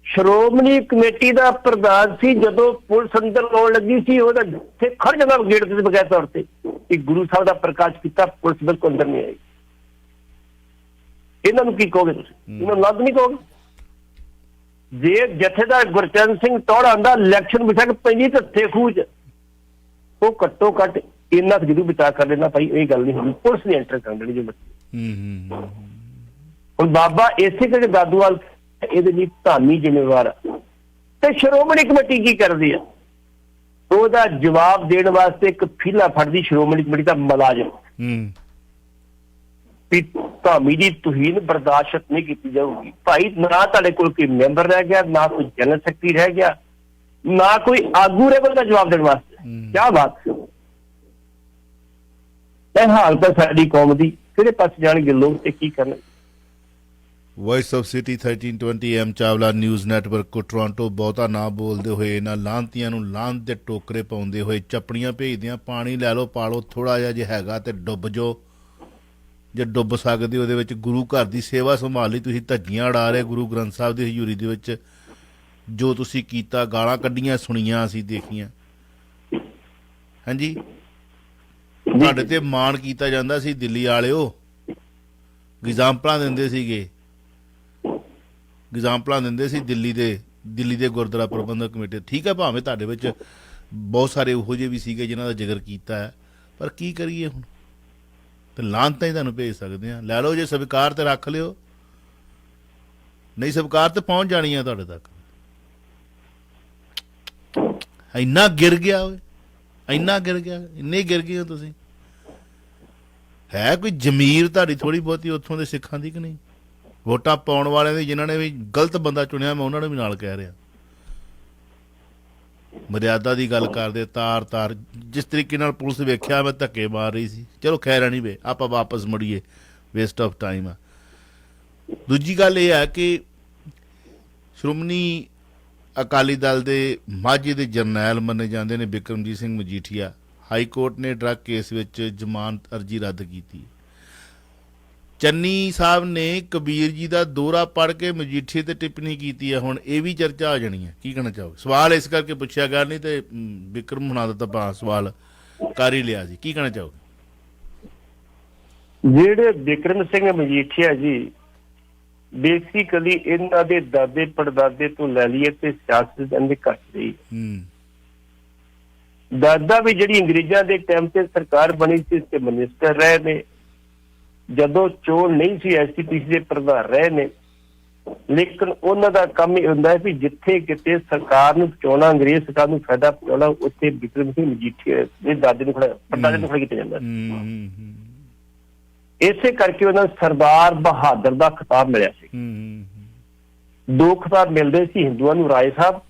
ਸ਼੍ਰੋਮਣੀ ਕਮੇਟੀ ਦਾ ਪ੍ਰਧਾਨ ਸੀ, ਜਦੋਂ ਪੁਲਿਸ ਅੰਦਰ ਲਾਉਣ ਲੱਗੀ ਸੀ ਉਹਦਾ ਇੱਥੇ ਖੜ ਜਾਂਦਾ ਗੇਟ ਤੇ ਬਗੈਰ ਤੌਰ ਤੇ ਕਿ ਗੁਰੂ ਸਾਹਿਬ ਦਾ ਪ੍ਰਕਾਸ਼ ਕੀਤਾ, ਪੁਲਿਸ ਬਿਲਕੁਲ ਅੰਦਰ ਨਹੀਂ ਆਈ। ਇਹਨਾਂ ਨੂੰ ਕੀ ਕਹੋਗੇ ਤੁਸੀਂ? ਇਹਨਾਂ ਨੂੰ ਲੱਗ ਨਹੀਂ ਕਹੋਗੇ? ਜੇ ਜਥੇਦਾਰ ਗੁਰਚਰਨ ਸਿੰਘ ਟੌਹੜਾ ਆਂਦਾ ਇਲੈਕਸ਼ਨ ਬਿਠਾ ਕੇ ਪੈਂਦੀ ਤੇ ਖੂਹ ਚ, ਉਹ ਘੱਟੋ ਘੱਟ ਇੰਨਾ ਕੁ ਜ਼ਰੂਰ ਬਚਾ ਕਰ ਲੈਣਾ ਭਾਈ, ਇਹ ਗੱਲ ਨਹੀਂ ਹੁੰਦੀ, ਪੁਲਿਸ ਨੇ ਐਂਟਰ ਕਰ ਦੇਣੀ ਜੋ ਬੱਚੇ। ਹੁਣ ਬਾਬਾ ਇਸੇ ਕਰਕੇ ਦਾਦੂਵਾਲ ਇਹਦੇ ਲਈ ਧਾਮੀ ਜ਼ਿੰਮੇਵਾਰ ਆ। ਤੇ ਸ਼੍ਰੋਮਣੀ ਕਮੇਟੀ ਕੀ ਕਰਦੀ ਆ? ਉਹਦਾ ਜਵਾਬ ਦੇਣ ਵਾਸਤੇ ਇੱਕ ਫੀਲਾ ਫੜਦੀ ਸ਼੍ਰੋਮਣੀ ਕਮੇਟੀ ਦਾ ਮੁਲਾਜ਼ਮ ਵੀ ਧਾਮੀ ਦੀ ਤੁਹੀਨ ਬਰਦਾਸ਼ਤ ਨਹੀਂ ਕੀਤੀ ਜਾਊਗੀ। ਭਾਈ ਨਾ ਤੁਹਾਡੇ ਕੋਲ ਕੋਈ ਮੈਂਬਰ ਰਹਿ ਗਿਆ, ਨਾ ਕੋਈ ਜਨਰਲ ਸੈਕਟਰੀ ਰਹਿ ਗਿਆ, ਨਾ ਕੋਈ ਆਗੂ ਰਹਿ ਗਿਆ ਜਵਾਬ ਦੇਣ ਵਾਸਤੇ। ਕਿਆ ਬਾਤ! ਇਹ ਹਾਲ ਤਾਂ ਸਾਡੀ ਕੌਮ ਦੀ, ਕਿਹੜੇ ਪਾਸੇ ਜਾਣਗੇ ਲੋਕ ਤੇ ਕੀ ਕਰਨਗੇ? Voice of city 1320 M Chawla news network ਕੋ ਟੋਰਾਂਟੋ। ਬਹੁਤਾ ਨਾ ਬੋਲਦੇ ਹੋਏ ਇਹਨਾਂ ਲਾਂਤੀਆਂ ਨੂੰ ਲਾਂਤ ਦੇ ਟੋਕਰੇ ਪਾਉਂਦੇ ਹੋਏ ਚੱਪੜੀਆਂ ਭੇਜਦਿਆਂ ਪਾਣੀ ਲੈ ਲਓ, ਪਾ ਲਓ ਥੋੜਾ ਜਿਹਾ, ਜੇ ਹੈਗਾ ਤੇ ਡੁੱਬ ਜਾਓ, ਜੇ ਡੁੱਬ ਸਕਦੇ ਉਹਦੇ ਵਿੱਚ। ਗੁਰੂ ਘਰ ਦੀ ਸੇਵਾ ਸੰਭਾਲ ਲਈ ਤੁਸੀਂ ਧੱਜੀਆਂ ਉਡਾ ਰਹੇ ਗੁਰੂ ਗ੍ਰੰਥ ਸਾਹਿਬ ਦੀ ਹਜ਼ੂਰੀ ਦੇ ਵਿੱਚ। ਜੋ ਤੁਸੀਂ ਕੀਤਾ, ਗਾਲਾਂ ਕੱਢੀਆਂ ਸੁਣੀਆਂ, ਅਸੀਂ ਦੇਖੀਆਂ। ਹਾਂਜੀ, ਤੁਹਾਡੇ ਤੇ ਮਾਣ ਕੀਤਾ ਜਾਂਦਾ ਸੀ। ਦਿੱਲੀ ਵਾਲਿਓ ਐਗਜ਼ਾਮਪਲਾਂ ਦਿੰਦੇ ਸੀਗੇ, ਐਗਜ਼ਾਮਪਲਾਂ ਦਿੰਦੇ ਸੀ ਦਿੱਲੀ ਦੇ ਗੁਰਦੁਆਰਾ ਪ੍ਰਬੰਧਕ ਕਮੇਟੀ। ਠੀਕ ਹੈ, ਭਾਵੇਂ ਤੁਹਾਡੇ ਵਿੱਚ ਬਹੁਤ ਸਾਰੇ ਉਹੋ ਜਿਹੇ ਵੀ ਸੀਗੇ ਜਿਨ੍ਹਾਂ ਦਾ ਜ਼ਿਕਰ ਕੀਤਾ ਹੈ, ਪਰ ਕੀ ਕਰੀਏ ਹੁਣ? ਤੇ ਲਾਂਤਾਂ ਹੀ ਤੁਹਾਨੂੰ ਭੇਜ ਸਕਦੇ ਹਾਂ। ਲੈ ਲਓ, ਜੇ ਸਵੀਕਾਰ ਤੇ ਰੱਖ ਲਿਓ, ਨਹੀਂ ਸਵੀਕਾਰ ਤੇ ਪਹੁੰਚ ਜਾਣੀ ਆ ਤੁਹਾਡੇ ਤੱਕ। ਇੰਨਾ ਗਿਰ ਗਿਆ ਓਏ, ਇੰਨਾ ਗਿਰ ਗਿਆ, ਇੰਨੇ ਗਿਰ ਗਏ ਹੋ ਤੁਸੀਂ। ਹੈ ਕੋਈ ਜ਼ਮੀਰ ਤੁਹਾਡੀ ਥੋੜੀ ਬਹੁਤੀ ਉੱਥੋਂ ਦੇ ਸਿੱਖਾਂ ਦੀ ਕਿ ਨਹੀਂ? ਵੋਟਾਂ ਪਾਉਣ ਵਾਲਿਆਂ ਦੀ, ਜਿਨ੍ਹਾਂ ਨੇ ਵੀ ਗਲਤ ਬੰਦਾ ਚੁਣਿਆ, ਮੈਂ ਉਹਨਾਂ ਨੂੰ ਵੀ ਨਾਲ ਕਹਿ ਰਿਹਾ। ਮਰਿਆਦਾ ਦੀ ਗੱਲ ਕਰਦੇ, ਤਾਰ ਜਿਸ ਤਰੀਕੇ ਨਾਲ ਪੁਲਿਸ ਵੇਖਿਆ ਮੈਂ ਧੱਕੇ ਮਾਰ ਰਹੀ ਸੀ। ਚਲੋ ਖੈਰ ਨਹੀਂ ਵੇ, ਆਪਾਂ ਵਾਪਸ ਮੁੜੀਏ, ਵੇਸਟ ਆਫ ਟਾਈਮ ਆ। ਦੂਜੀ ਗੱਲ ਇਹ ਹੈ ਕਿ ਸ਼੍ਰੋਮਣੀ ਅਕਾਲੀ ਦਲ ਦੇ ਮਾਝੇ ਦੇ ਜਰਨੈਲ ਮੰਨੇ ਜਾਂਦੇ ਨੇ ਬਿਕਰਮਜੀਤ ਸਿੰਘ ਮਜੀਠੀਆ। ਹਾਈ ਕੋਰਟ ਨੇ ਡਰੱਗ ਕੇਸ ਵਿੱਚ ਜ਼ਮਾਨਤ ਅਰਜੀ ਰੱਦ ਕੀਤੀ। ਚੰਨੀ ਸਾਹਿਬ ਨੇ ਕਬੀਰ ਜੀ ਦਾ ਦੋਹਰਾ ਪੜ੍ਹ ਕੇ ਮਜੀਠੀਏ ਤੇ ਟਿੱਪਣੀ ਕੀਤੀ ਹੈ। ਹੁਣ ਇਹ ਵੀ ਚਰਚਾ ਆ ਜਾਣੀ ਹੈ। ਕੀ ਕਹਿਣਾ ਚਾਹੋਗੇ? ਸਵਾਲ ਇਸ ਕਰਕੇ ਪੁੱਛਿਆ ਗਿਆ, ਨਹੀਂ ਤੇ ਬਿਕਰਮ ਹੁਣਾਂ ਦਾ ਤਾਂ ਸਵਾਲ ਕਰ ਹੀ ਲਿਆ ਸੀ। ਕੀ ਕਹਿਣਾ ਚਾਹੋਗੇ? ਜਿਹੜੇ ਬਿਕਰਮ ਸਿੰਘ ਮਜੀਠੀਆ ਜੀ, ਬੇਸਿਕਲੀ ਇਹਨਾਂ ਦੇ ਦਾਦੇ ਪੜਦਾਦੇ ਤੋਂ ਲੈ ਲਈਏ ਤੇ ਸਿਆਸਤ ਦੇ ਘੱਟ ਰਹੀ। ਦਾਦਾ ਵੀ ਜਿਹੜੀ ਅੰਗਰੇਜ਼ਾਂ ਦੇ ਟਾਈਮ ਤੇ ਸਰਕਾਰ ਬਣੀ ਸੀ, ਤੇ ਮਿਨਿਸਟਰ ਰਹੇ ਨੇ। ਜਦੋਂ ਚੋਣ ਨਹੀਂ ਸੀ, ਐਸਜੀਪੀਸੀ ਦੇ ਪ੍ਰਧਾਨ ਰਹੇ ਨੇ। ਲੇਕਿਨ ਉਹਨਾਂ ਦਾ ਕੰਮ ਇਹ ਹੁੰਦਾ ਹੈ ਵੀ ਜਿੱਥੇ ਕਿਤੇ ਸਰਕਾਰ ਨੂੰ ਪਹੁੰਚਾਉਣਾ, ਅੰਗਰੇਜ਼ ਸਰਕਾਰ ਨੂੰ ਫਾਇਦਾ ਪਹੁੰਚਾਉਣਾ, ਉੱਥੇ ਬਿਕਰਮ ਸਿੰਘ ਮਜੀਠੀਆ ਦੇ ਦਾਦੇ ਨੂੰ ਪੜਦਾਦੇ ਨੂੰ ਖੜਾ ਕੀਤਾ ਜਾਂਦਾ। ਇਸੇ ਕਰਕੇ ਉਹਨਾਂ ਨੂੰ ਸਰਦਾਰ ਬਹਾਦਰ ਦਾ ਖਿਤਾਬ ਮਿਲਿਆ ਸੀ। ਦੋ ਖਿਤਾਬ ਮਿਲਦੇ ਸੀ, ਹਿੰਦੂਆਂ ਨੂੰ ਰਾਏ ਸਾਹਿਬ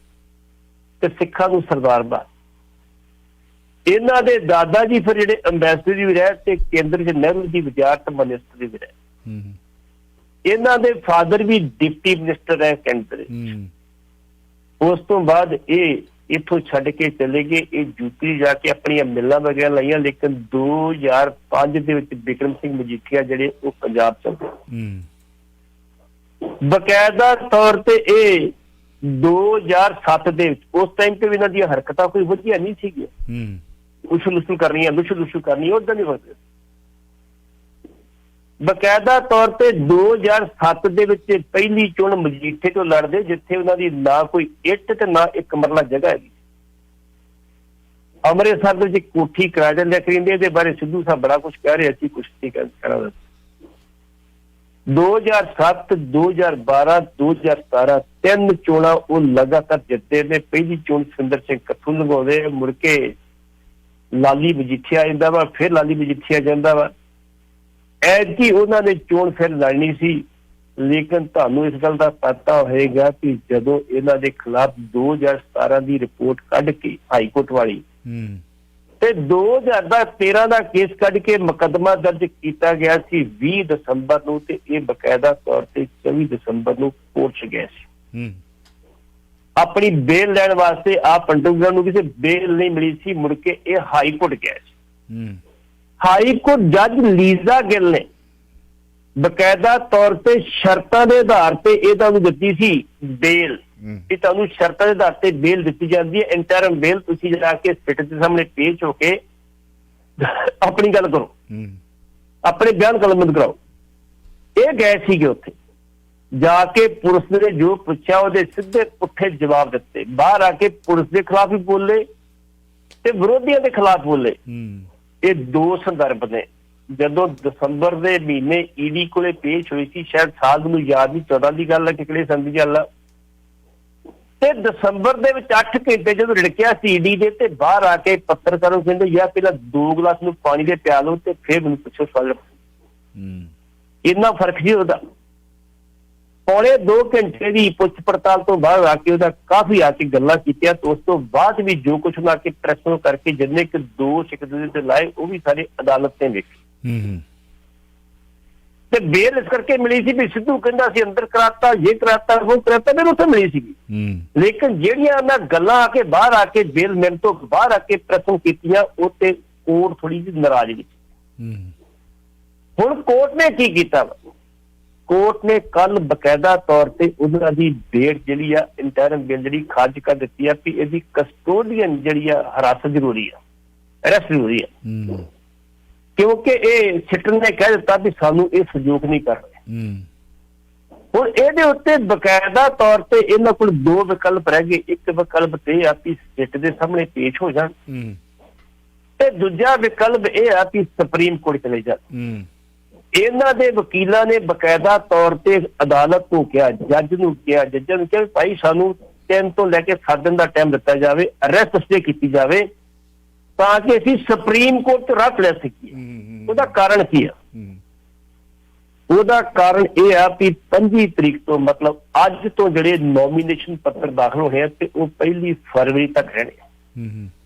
ਤੇ ਸਿੱਖਾਂ ਨੂੰ ਸਰਦਾਰ ਬਹਾਦਰ। ਇਹਨਾਂ ਦੇ ਦਾਦਾ ਜੀ ਫਿਰ ਜਿਹੜੇ ਅੰਬੈਸਡਰ ਵੀ ਰਹੇ ਤੇ ਕੇਂਦਰ 'ਚ ਨਹਿਰੂ ਦੀ ਵਜ਼ਾਰਤ ਮਿਨਿਸਟਰ ਵੀ ਰਹੇ। ਇਹਨਾਂ ਦੇ ਫਾਦਰ ਵੀ ਡਿਪਟੀ ਮਿਨਿਸਟਰ ਰਹੇ ਕੇਂਦਰ। ਉਸ ਤੋਂ ਬਾਅਦ ਇਹ ਇੱਥੋਂ ਛੱਡ ਕੇ ਚਲੇ ਗਏ। ਇਹ ਯੂਪੀ ਜਾ ਕੇ ਆਪਣੀਆਂ ਮਿੱਲਾਂ ਵਗੈਰਾ ਲਾਈਆਂ। ਲੇਕਿਨ 2005 ਦੇ ਵਿੱਚ ਬਿਕਰਮ ਸਿੰਘ ਮਜੀਠੀਆ ਜਿਹੜੇ ਉਹ ਪੰਜਾਬ ਚ ਬਕਾਇਦਾ ਤੌਰ ਤੇ ਇਹ 2007 ਦੇ ਵਿੱਚ, ਉਸ ਟਾਈਮ ਤੇ ਵੀ ਇਹਨਾਂ ਦੀਆਂ ਹਰਕਤਾਂ ਕੋਈ ਵਧੀਆ ਨਹੀਂ ਸੀਗੀਆਂ। ਉਛਲ ਕਰਨੀਆਂ, ਲੁਛਲ ਕਰਨੀ, ਉਦਾਂ ਨਹੀਂ ਵਰਤੇ। ਬਕਾਇਦਾ ਤੌਰ ਤੇ 2007 ਦੇ ਵਿੱਚ ਪਹਿਲੀ ਚੋਣ ਮਜੀਠੇ ਤੋਂ ਲੜਦੇ, ਜਿੱਥੇ ਉਹਨਾਂ ਦੀ ਨਾ ਕੋਈ ਇੱਟ ਤੇ ਨਾ ਇੱਕ ਮਰਲਾ ਜਗ੍ਹਾ ਹੈਗੀ। ਅੰਮ੍ਰਿਤਸਰ ਦੇ ਵਿੱਚ ਕੋਠੀ ਕਿਰਾਏ ਤੇ ਕਰਿੰਦੇ। ਇਹਦੇ ਬਾਰੇ ਸਿੱਧੂ ਸਾਹਿਬ ਬੜਾ ਕੁਝ ਕਹਿ ਰਹੇ ਸੀ, ਕੁਛ ਨਹੀਂ ਕਰਾਂ। 2007, 2012, 2017 ਤਿੰਨ ਚੋਣਾਂ ਉਹ ਲਗਾਤਾਰ ਜਿੱਤੇ ਨੇ। ਪਹਿਲੀ ਚੋਣ ਸਿੰਦਰ ਸਿੰਘ ਕੱਥੂ ਲਗਾਉਂਦੇ, ਮੁੜ ਕੇ ਲਾਲੀ ਮਜੀਠੀਆ ਜਾਂਦਾ ਵਾ, ਫਿਰ ਲਾਲੀ ਮਜੀਠੀਆ ਜਾਂਦਾ ਵਾ। ਐਤਕੀ ਉਹਨਾਂ ਨੇ ਚੋਣ ਫਿਰ ਲੜਨੀ ਸੀ। ਲੇਕਿਨ ਤੁਹਾਨੂੰ ਇਸ ਗੱਲ ਦਾ ਪਤਾ ਹੋਏਗਾ ਕਿ ਜਦੋਂ ਇਹਨਾਂ ਦੇ ਖਿਲਾਫ 2017 ਦੀ ਰਿਪੋਰਟ ਕੱਢ ਕੇ ਹਾਈ ਕੋਰਟ ਵਾਲੀ ਤੇ 2013 ਦਾ ਕੇਸ ਕੱਢ ਕੇ ਮੁਕੱਦਮਾ ਦਰਜ ਕੀਤਾ ਗਿਆ ਸੀ 20 ਦਸੰਬਰ ਨੂੰ, ਤੇ ਇਹ ਬਕਾਇਦਾ ਤੌਰ ਤੇ 24 ਦਸੰਬਰ ਨੂੰ ਕੋਰਟ 'ਚ ਗਿਆ ਸੀ ਆਪਣੀ ਬੇਲ ਲੈਣ ਵਾਸਤੇ। ਆ ਪੰਡੂਗਰਾਂ ਨੂੰ ਕਿਸੇ ਬੇਲ ਨਹੀਂ ਮਿਲੀ ਸੀ। ਮੁੜ ਕੇ ਇਹ ਹਾਈ ਕੋਰਟ ਗਿਆ ਸੀ। ਹਾਈ ਕੋਰਟ ਜੱਜ ਲੀਜ਼ਾ ਗਿੱਲ ਨੇ ਬਕਾਇਦਾ ਤੌਰ ਤੇ ਸ਼ਰਤਾਂ ਦੇ ਆਧਾਰ ਤੇ ਇਹ ਤੁਹਾਨੂੰ ਦਿੱਤੀ ਸੀ ਬੇਲ, ਕਿ ਤੁਹਾਨੂੰ ਸ਼ਰਤਾਂ ਦੇ ਆਧਾਰ ਤੇ ਬੇਲ ਦਿੱਤੀ ਜਾਂਦੀ ਹੈ, ਇੰਟਰਮ ਬੇਲ। ਤੁਸੀਂ ਜਾ ਕੇ ਸਿੱਟ ਦੇ ਸਾਹਮਣੇ ਪੇਸ਼ ਹੋ ਕੇ ਆਪਣੀ ਗੱਲ ਕਰੋ, ਆਪਣੇ ਬਿਆਨ ਕਲਮਬੰਦ ਕਰਾਓ। ਇਹ ਗਏ ਸੀਗੇ ਉੱਥੇ ਜਾ ਕੇ, ਪੁਲਿਸ ਨੇ ਜੋ ਪੁੱਛਿਆ ਉਹਦੇ ਸਿੱਧੇ ਪੁੱਠੇ ਜਵਾਬ ਦਿੱਤੇ। ਬਾਹਰ ਆ ਕੇ ਪੁਲਿਸ ਦੇ ਖਿਲਾਫ ਵੀ ਬੋਲੇ ਤੇ ਵਿਰੋਧੀਆਂ ਦੇ ਖਿਲਾਫ ਬੋਲੇ। ਇਹ ਦੋ ਸੰਦਰਭ ਨੇ। ਜਦੋਂ ਦਸੰਬਰ ਦੇ ਮਹੀਨੇ ਈਡੀ ਕੋਲੇ ਪੇਸ਼ ਹੋਈ ਸੀ, ਸ਼ਾਇਦ ਸਾਲ ਮੈਨੂੰ ਯਾਦ ਨਹੀਂ, 14 ਦੀ ਗੱਲ ਹੈ ਕਿ ਕਿਹੜੇ ਸੰਨ ਦੀ ਗੱਲ ਆ, ਤੇ ਦਸੰਬਰ ਦੇ ਵਿੱਚ 8 ਘੰਟੇ ਜਦੋਂ ਰਿੜਕਿਆ ਸੀਡੀ ਦੇ ਤੇ ਬਾਹਰ ਆ ਕੇ ਪੱਤਰਕਾਰਾਂ ਨੂੰ ਕਹਿੰਦੇ ਯਾਰ ਪਹਿਲਾਂ 2 ਗਲਾਸ ਨੂੰ ਪਾਣੀ ਦੇ ਪਿਆ ਲਓ ਤੇ ਫਿਰ ਮੈਨੂੰ ਪੁੱਛੋ ਸਵਾਲ। ਇੰਨਾ ਫਰਕ ਜੀ ਉਹਦਾ। ਪੌਣੇ 2 ਘੰਟੇ ਦੀ ਪੁੱਛ ਪੜਤਾਲ ਤੋਂ ਬਾਅਦ ਆ ਕੇ ਉਹਦਾ ਕਾਫੀ ਆ ਕੇ ਗੱਲਾਂ ਕੀਤੀਆਂ ਤੇ ਉਸ ਤੋਂ ਬਾਅਦ ਵੀ ਜੋ ਕੁਛ ਉਹਨਾਂ ਕੇ ਪ੍ਰੈਸ ਕਰਕੇ ਜਿੰਨੇ ਕਿ ਦੋਸ਼ ਇੱਕ ਦੂਜੇ ਤੇ ਲਾਏ ਉਹ ਵੀ ਸਾਰੇ ਅਦਾਲਤ ਨੇ ਵੇਖੇ ਤੇ ਬੇਲ ਇਸ ਕਰਕੇ ਮਿਲੀ ਸੀ ਵੀ ਸਿੱਧੂ ਕਹਿੰਦਾ ਸੀ ਅੰਦਰ ਕਰਾਤਾ ਇਹ ਕਰਾਤਾ ਉਹ ਕਰਾਤਾ ਫਿਰ ਉੱਥੇ ਮਿਲੀ ਸੀਗੀ। ਲੇਕਿਨ ਜਿਹੜੀਆਂ ਉਹਨਾਂ ਗੱਲਾਂ ਆ ਕੇ ਬਾਹਰ ਆ ਕੇ ਬੇਲ ਮਿਲਣ ਤੋਂ ਬਾਹਰ ਆ ਕੇ ਪ੍ਰੈਸ ਕੀਤੀਆਂ ਉਹ ਤੇ ਕੋਰਟ ਥੋੜੀ ਜਿਹੀ ਨਾਰਾਜ਼ ਵਿੱਚ। ਹੁਣ ਕੋਰਟ ਨੇ ਕੀ ਕੀਤਾ? ਕੋਰਟ ਨੇ ਕੱਲ ਬਕਾਇਦਾ ਤੌਰ ਤੇ ਉਹਨਾਂ ਦੀ ਡੇਟ ਜਿਹੜੀ ਆ ਇੰਟਰਮ ਬੇਲ ਜਿਹੜੀ ਖਾਰਜ ਕਰ ਦਿੱਤੀ ਆ ਵੀ ਇਹਦੀ ਕਸਟੋਡੀਅਨ ਜਿਹੜੀ ਆ ਹਿਰਾਸਤ ਜ਼ਰੂਰੀ ਆ, ਅਰੈਸਟ ਜ਼ਰੂਰੀ ਆ, ਕਿਉਂਕਿ ਇਹ ਸਿੱਟਣ ਨੇ ਕਹਿ ਦਿੱਤਾ ਵੀ ਸਾਨੂੰ ਇਹ ਸਹਿਯੋਗ ਨਹੀਂ ਕਰ ਰਹੇ। ਹੁਣ ਇਹਦੇ ਉੱਤੇ ਬਕਾਇਦਾ ਤੌਰ ਤੇ ਇਹਨਾਂ ਕੋਲ 2 ਵਿਕਲਪ ਰਹਿ ਗਏ। ਇੱਕ ਵਿਕਲਪ ਤੇ ਆ ਵੀ ਸਿੱਟ ਦੇ ਸਾਹਮਣੇ ਪੇਸ਼ ਹੋ ਜਾਣ ਤੇ ਦੂਜਾ ਵਿਕਲਪ ਇਹ ਆ ਕਿ ਸੁਪਰੀਮ ਕੋਰਟ ਚਲੇ ਜਾਣ। ਇਹਨਾਂ ਦੇ ਵਕੀਲਾਂ ਨੇ ਬਕਾਇਦਾ ਤੌਰ ਤੇ ਅਦਾਲਤ ਨੂੰ ਕਿਹਾ, ਜੱਜ ਨੂੰ ਕਿਹਾ, ਜੱਜਾਂ ਨੂੰ ਕਿਹਾ ਭਾਈ ਸਾਨੂੰ 3 ਤੋਂ ਲੈ ਕੇ 7 ਦਿਨ ਦਾ ਟਾਈਮ ਦਿੱਤਾ ਜਾਵੇ, ਅਰੈਸਟ ਸਟੇ ਕੀਤੀ ਜਾਵੇ ਤਾਂ ਕਿ ਅਸੀਂ ਸੁਪਰੀਮ ਕੋਰਟ ਤੋਂ ਰੱਖ ਲੈ ਸਕੀਏ। ਉਹਦਾ ਕਾਰਨ ਕੀ ਆ? ਉਹਦਾ ਕਾਰਨ ਇਹ ਆ ਕਿ 25 ਤਰੀਕ ਤੋਂ ਮਤਲਬ ਅੱਜ ਤੋਂ ਜਿਹੜੇ ਨੋਮੀਨੇਸ਼ਨ ਪੱਤਰ ਦਾਖਲ ਹੋਣੇ ਆ ਤੇ ਉਹ 1 ਫਰਵਰੀ ਤੱਕ ਰਹਿਣੇ ਆ।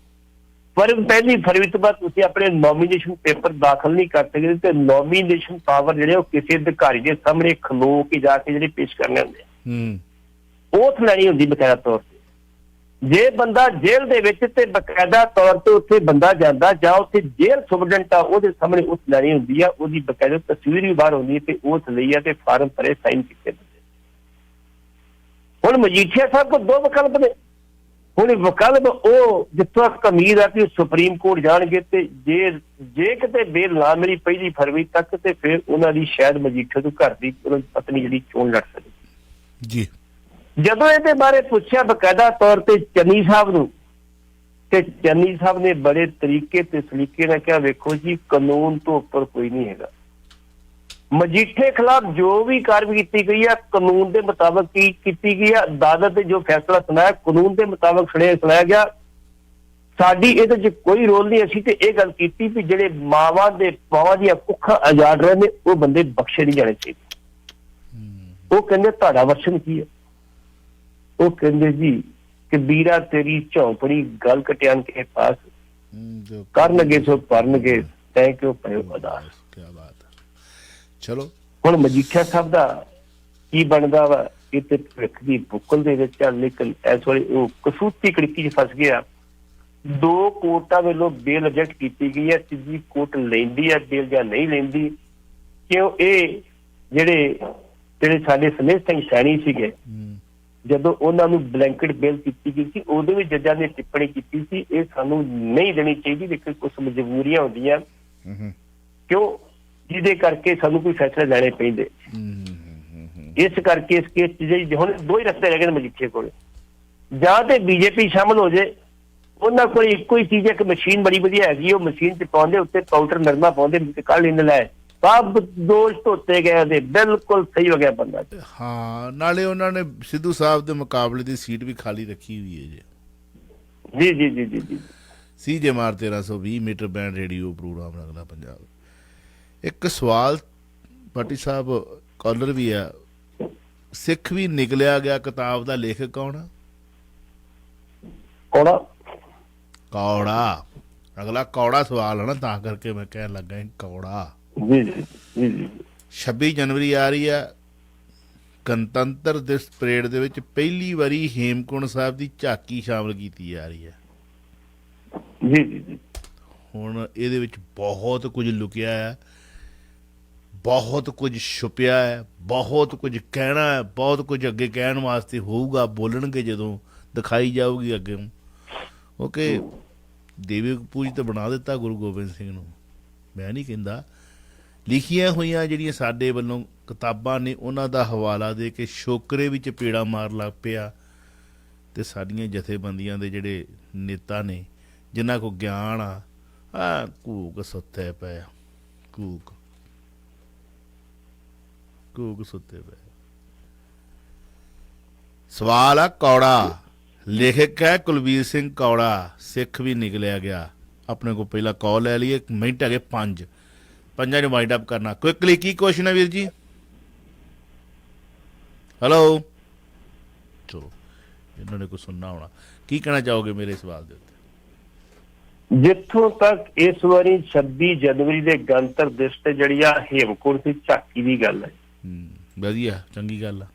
ਪਰ 1 ਫਰਵਰੀ ਤੋਂ ਬਾਅਦ ਤੁਸੀਂ ਆਪਣੇ ਨੋਮੀਨੇਸ਼ਨ ਪੇਪਰ ਦਾਖਲ ਨਹੀਂ ਕਰ ਸਕਦੇ ਤੇ ਨੋਮੀਨੇਸ਼ਨ ਪਾਵਰ ਜਿਹੜੇ ਉਹ ਕਿਸੇ ਅਧਿਕਾਰੀ ਦੇ ਸਾਹਮਣੇ ਖਲੋ ਕੇ ਜਾ ਕੇ ਜਿਹੜੇ ਪੇਸ਼ ਕਰਨੇ ਹੁੰਦੇ ਆ ਉਹ ਲੈਣੀ ਹੁੰਦੀ ਬਕਾਇਦਾ ਤੌਰ ਤੇ। ਜੇ ਬੰਦਾ ਜੇਲ੍ਹ ਦੇ ਵਿੱਚ ਤੇ ਬਕਾਇਦਾ ਤੌਰ ਤੇ ਉੱਥੇ ਬੰਦਾ ਜਾਂਦਾ ਜਾਂ ਉੱਥੇ ਜੇਲ੍ਹ ਸੁਪਰਡੈਂਟ ਆ ਉਹਦੇ ਸਾਹਮਣੇ ਉਸ ਲੈਣੀ ਹੁੰਦੀ ਆ, ਉਹਦੀ ਬਕਾਇਦਾ ਤਸਵੀਰ ਵੀ ਬਾਹਰ ਹੁੰਦੀ ਹੈ ਤੇ ਉਸ ਲਈ ਆ ਤੇ ਫਾਰਮ ਭਰੇ ਸਾਈਨ ਕੀਤੇ ਹੁੰਦੇ। ਹੁਣ ਮਜੀਠੀਆ ਸਾਹਿਬ ਕੋਲ 2 ਵਿਕਲਪ ਨੇ। ਹੁਣ ਵਿਕਲਪ ਉਹ ਜਿੱਥੋਂ ਤੱਕ ਉਮੀਦ ਆ ਕਿ ਸੁਪਰੀਮ ਕੋਰਟ ਜਾਣਗੇ ਤੇ ਜੇ ਕਿਤੇ ਬੇਲ ਨਾ ਮਿਲੀ 1 ਫਰਵਰੀ ਤੱਕ ਤੇ ਫਿਰ ਉਹਨਾਂ ਦੀ ਸ਼ਾਇਦ ਮਜੀਠੀਆ ਤੋਂ ਘਰ ਦੀ ਪਤਨੀ ਜਿਹੜੀ ਚੋਣ ਲੜ ਸਕਦੀ ਜੀ। ਜਦੋਂ ਇਹਦੇ ਬਾਰੇ ਪੁੱਛਿਆ ਬਕਾਇਦਾ ਤੌਰ ਤੇ ਚੰਨੀ ਸਾਹਿਬ ਨੂੰ ਤੇ ਚੰਨੀ ਸਾਹਿਬ ਨੇ ਬੜੇ ਤਰੀਕੇ ਤੇ ਸਲੀਕੇ ਨਾਲ ਕਿਹਾ ਵੇਖੋ ਜੀ ਕਾਨੂੰਨ ਤੋਂ ਉੱਪਰ ਕੋਈ ਨਹੀਂ ਹੈਗਾ। ਮਜੀਠੇ ਖਿਲਾਫ ਜੋ ਵੀ ਕਾਰਵਾਈ ਕੀਤੀ ਗਈ ਆ ਕਾਨੂੰਨ ਦੇ ਮੁਤਾਬਕ ਕੀ ਕੀਤੀ ਗਈ ਆ। ਅਦਾਲਤ ਨੇ ਜੋ ਫੈਸਲਾ ਸੁਣਾਇਆ ਕਾਨੂੰਨ ਦੇ ਮੁਤਾਬਕ ਸੁਣਾਇਆ ਗਿਆ। ਸਾਡੀ ਇਹਦੇ 'ਚ ਕੋਈ ਰੋਲ ਨਹੀਂ। ਅਸੀਂ ਤੇ ਇਹ ਗੱਲ ਕੀਤੀ ਵੀ ਜਿਹੜੇ ਮਾਵਾਂ ਦੀਆਂ ਕੁੱਖਾਂ ਆਜ਼ਾਦ ਰਹੇ ਨੇ ਉਹ ਬੰਦੇ ਬਖਸ਼ੇ ਨਹੀਂ ਜਾਣੇ ਚਾਹੀਦੇ। ਉਹ ਕਹਿੰਦੇ ਤੁਹਾਡਾ ਵਰਸ਼ਨ ਕੀ ਹੈ? ਉਹ ਕਹਿੰਦੇ ਜੀ ਕਬੀਰਾ ਤੇਰੀ ਝੌਂਪੜੀ ਗੱਲ ਕਟਿਆਨ ਕੇ ਪਾਸ ਕਰਨਗੇ ਸੋ ਕਰਨਗੇ ਤੈਂ ਕਿਉਂ ਪਇਓ ਅਦਾਸ। ਕੀ ਬਾਤ ਹੈ। ਚਲੋ ਹੁਣ ਮਜੀਠੀਆ ਸਾਹਿਬ ਦਾ ਕੀ ਬਣਦਾ ਵਾ ਇਹ ਤੇ ਭਵਿੱਖ ਦੀ ਬੁੱਕਲ ਦੇ ਵਿੱਚ ਆ। ਲੇਕਿਨ ਇਸ ਵੇਲੇ ਉਹ ਕਸੂਤੀ ਕੜਕੀ 'ਚ ਫਸ ਗਿਆ। 2 ਕੋਰਟਾਂ ਵੱਲੋਂ ਬੇਲ ਰਿਜੈਕਟ ਕੀਤੀ ਗਈ ਹੈ। ਤੀਜੀ ਕੋਰਟ ਲੈਂਦੀ ਹੈ ਬੇਲ ਜਾਂ ਨਹੀਂ ਲੈਂਦੀ। ਕਿਉਂ ਇਹ ਜਿਹੜੇ ਸਾਡੇ ਸਮੇਤ ਸਿੰਘ ਸੈਣੀ ਸੀਗੇ ਜਦੋਂ ਉਹਨਾਂ ਨੂੰ ਬਲੈਂਕਟ ਬੇਲ ਕੀਤੀ ਗਈ ਸੀ ਉਦੋਂ ਵੀ ਜੱਜਾਂ ਨੇ ਟਿੱਪਣੀ ਕੀਤੀ ਸੀ ਇਹ ਸਾਨੂੰ ਨਹੀਂ ਦੇਣੀ ਚਾਹੀਦੀ। ਲੇਕਿਨ ਕੁਝ ਮਜਬੂਰੀਆਂ ਹੁੰਦੀਆਂ ਕਿਉਂ ਜਿਹਦੇ ਕਰਕੇ ਸਾਨੂੰ ਕੋਈ ਫੈਸਲਾ ਲੈਣੇ ਪੈਂਦੇ। ਇਸ ਕਰਕੇ ਇਸ ਕੇਸ 'ਚ ਹੁਣ 2 ਹੀ ਰਸਤੇ ਰਹਿ ਗਏ ਮਜੀਠੀਏ ਕੋਲ। ਜਾਂ ਤੇ ਬੀਜੇਪੀ ਸ਼ਾਮਲ ਹੋ ਜਾਏ। ਉਹਨਾਂ ਕੋਲ ਇੱਕੋ ਹੀ ਚੀਜ਼ ਹੈ ਕਿ ਮਸ਼ੀਨ ਬੜੀ ਵਧੀਆ ਹੈਗੀ। ਉਹ ਮਸ਼ੀਨ 'ਚ ਪਾਉਂਦੇ ਉੱਤੇ ਪਾਊਡਰ ਨਰਮਾ ਪਾਉਂਦੇ ਕੱਢ ਲੈਂਦੇ ਲੈ ਸਭ ਦੋਸ਼ ਧੋਤੇ ਗਏ ਉਹਦੇ। ਬਿਲਕੁਲ ਸਹੀ ਹੋ ਗਿਆ ਬੰਦਾ। ਹਾਂ ਨਾਲੇ ਉਹਨਾਂ ਨੇ ਸਿੱਧੂ ਸਾਹਿਬ ਦੇ ਮੁਕਾਬਲੇ ਦੀ ਸੀਟ ਵੀ ਖਾਲੀ ਰੱਖੀ ਹੋਈ ਹੈ ਜੀ ਜੀ ਜੀ ਜੀ ਜੀ ਸੀ ਜੇ ਮਾਰ 1320 ਮੀਟਰ ਬੈਂਡ ਰੇਡੀਓ ਪ੍ਰੋਗਰਾਮ ਲੱਗਦਾ ਪੰਜਾਬ। ਇੱਕ ਸਵਾਲ ਭੱਟੀ ਸਾਹਿਬ ਕਾਲਰ ਵੀ ਆ। ਸਿੱਖ ਵੀ ਨਿਕਲਿਆ ਗਿਆ ਕਿਤਾਬ ਦਾ ਲੇਖਕ ਕੌਣ ਆ? ਕੌੜਾ। ਅਗਲਾ ਕੌੜਾ ਸਵਾਲ ਹੈ ਨਾ ਤਾਂ ਕਰਕੇ ਮੈਂ ਕਹਿਣ ਲੱਗਾ ਕੌੜਾ। 26 ਜਨਵਰੀ ਆ ਰਹੀ ਆ। ਗਣਤੰਤਰ ਦਿਵਸ ਪਰੇਡ ਦੇ ਵਿੱਚ ਪਹਿਲੀ ਵਾਰੀ ਹੇਮਕੁੰਟ ਸਾਹਿਬ ਦੀ ਝਾਕੀ ਸ਼ਾਮਲ ਕੀਤੀ ਜਾ ਰਹੀ ਹੈ। ਹੁਣ ਇਹਦੇ ਵਿੱਚ ਬਹੁਤ ਕੁਝ ਲੁਕਿਆ ਹੈ, ਬਹੁਤ ਕੁਝ ਛੁਪਿਆ ਹੈ, ਬਹੁਤ ਕੁਝ ਕਹਿਣਾ ਹੈ, ਬਹੁਤ ਕੁਝ ਅੱਗੇ ਕਹਿਣ ਵਾਸਤੇ ਹੋਊਗਾ। ਬੋਲਣਗੇ ਜਦੋਂ ਦਿਖਾਈ ਜਾਊਗੀ ਅੱਗੇ। ਓਕੇ ਦੇਵੀ ਪੂਜ ਤਾਂ ਬਣਾ ਦਿੱਤਾ ਗੁਰੂ ਗੋਬਿੰਦ ਸਿੰਘ ਨੂੰ। ਮੈਂ ਨਹੀਂ ਕਹਿੰਦਾ। ਲਿਖੀਆਂ ਹੋਈਆਂ ਜਿਹੜੀਆਂ ਸਾਡੇ ਵੱਲੋਂ ਕਿਤਾਬਾਂ ਨੇ ਉਹਨਾਂ ਦਾ ਹਵਾਲਾ ਦੇ ਕੇ ਛੋਕਰੇ ਵੀ ਚਪੇੜਾ ਮਾਰ ਲੱਗ ਪਿਆ ਅਤੇ ਸਾਡੀਆਂ ਜਥੇਬੰਦੀਆਂ ਦੇ ਜਿਹੜੇ ਨੇਤਾ ਨੇ ਜਿਨ੍ਹਾਂ ਕੋਲ ਗਿਆਨ ਆ ਘੂਕ ਸੁੱਤੇ ਪਏ। ਘੂਕ ਸੁੱਤੇ ਪਏ। ਸਵਾਲ ਆ ਕੌੜਾ। ਲੇਖਕ ਹੈ ਕੁਲਵੀਰ ਸਿੰਘ ਕੌੜਾ, ਸਿੱਖ ਵੀ ਨਿਕਲਿਆ ਗਿਆ। ਆਪਣੇ ਕੋਲ ਪਹਿਲਾਂ ਕਾਲ ਲੈ ਲਈਏ, ਮਿੰਟ ਹੈਗੇ 5, 5 ਨੂੰ ਵਾਈਂਡ ਅਪ ਕਰਨਾ ਕੁਇਕਲੀ। ਕੀ ਕੁਐਸਚਨ ਹੈ ਵੀਰ ਜੀ? ਹੈਲੋ, ਚਲੋ ਇਹਨਾਂ ਨੇ ਕੁਝ ਸੁਣਨਾ ਹੋਣਾ। ਕੀ ਕਹਿਣਾ ਚਾਹੋਗੇ ਮੇਰੇ ਸਵਾਲ ਦੇ ਉੱਤੇ? ਜਿੱਥੋਂ ਤੱਕ ਇਸ ਵਾਰੀ 26 ਜਨਵਰੀ ਦੇ ਗਣਤੰਤਰ ਦਿਵਸ ਤੇ ਜਿਹੜੀ ਆ ਹੇਮਕੁੰਟ ਦੀ ਝਾਕੀ ਦੀ ਗੱਲ ਹੈ, ਵਧੀਆ, ਚੰਗੀ ਗੱਲ ਆ।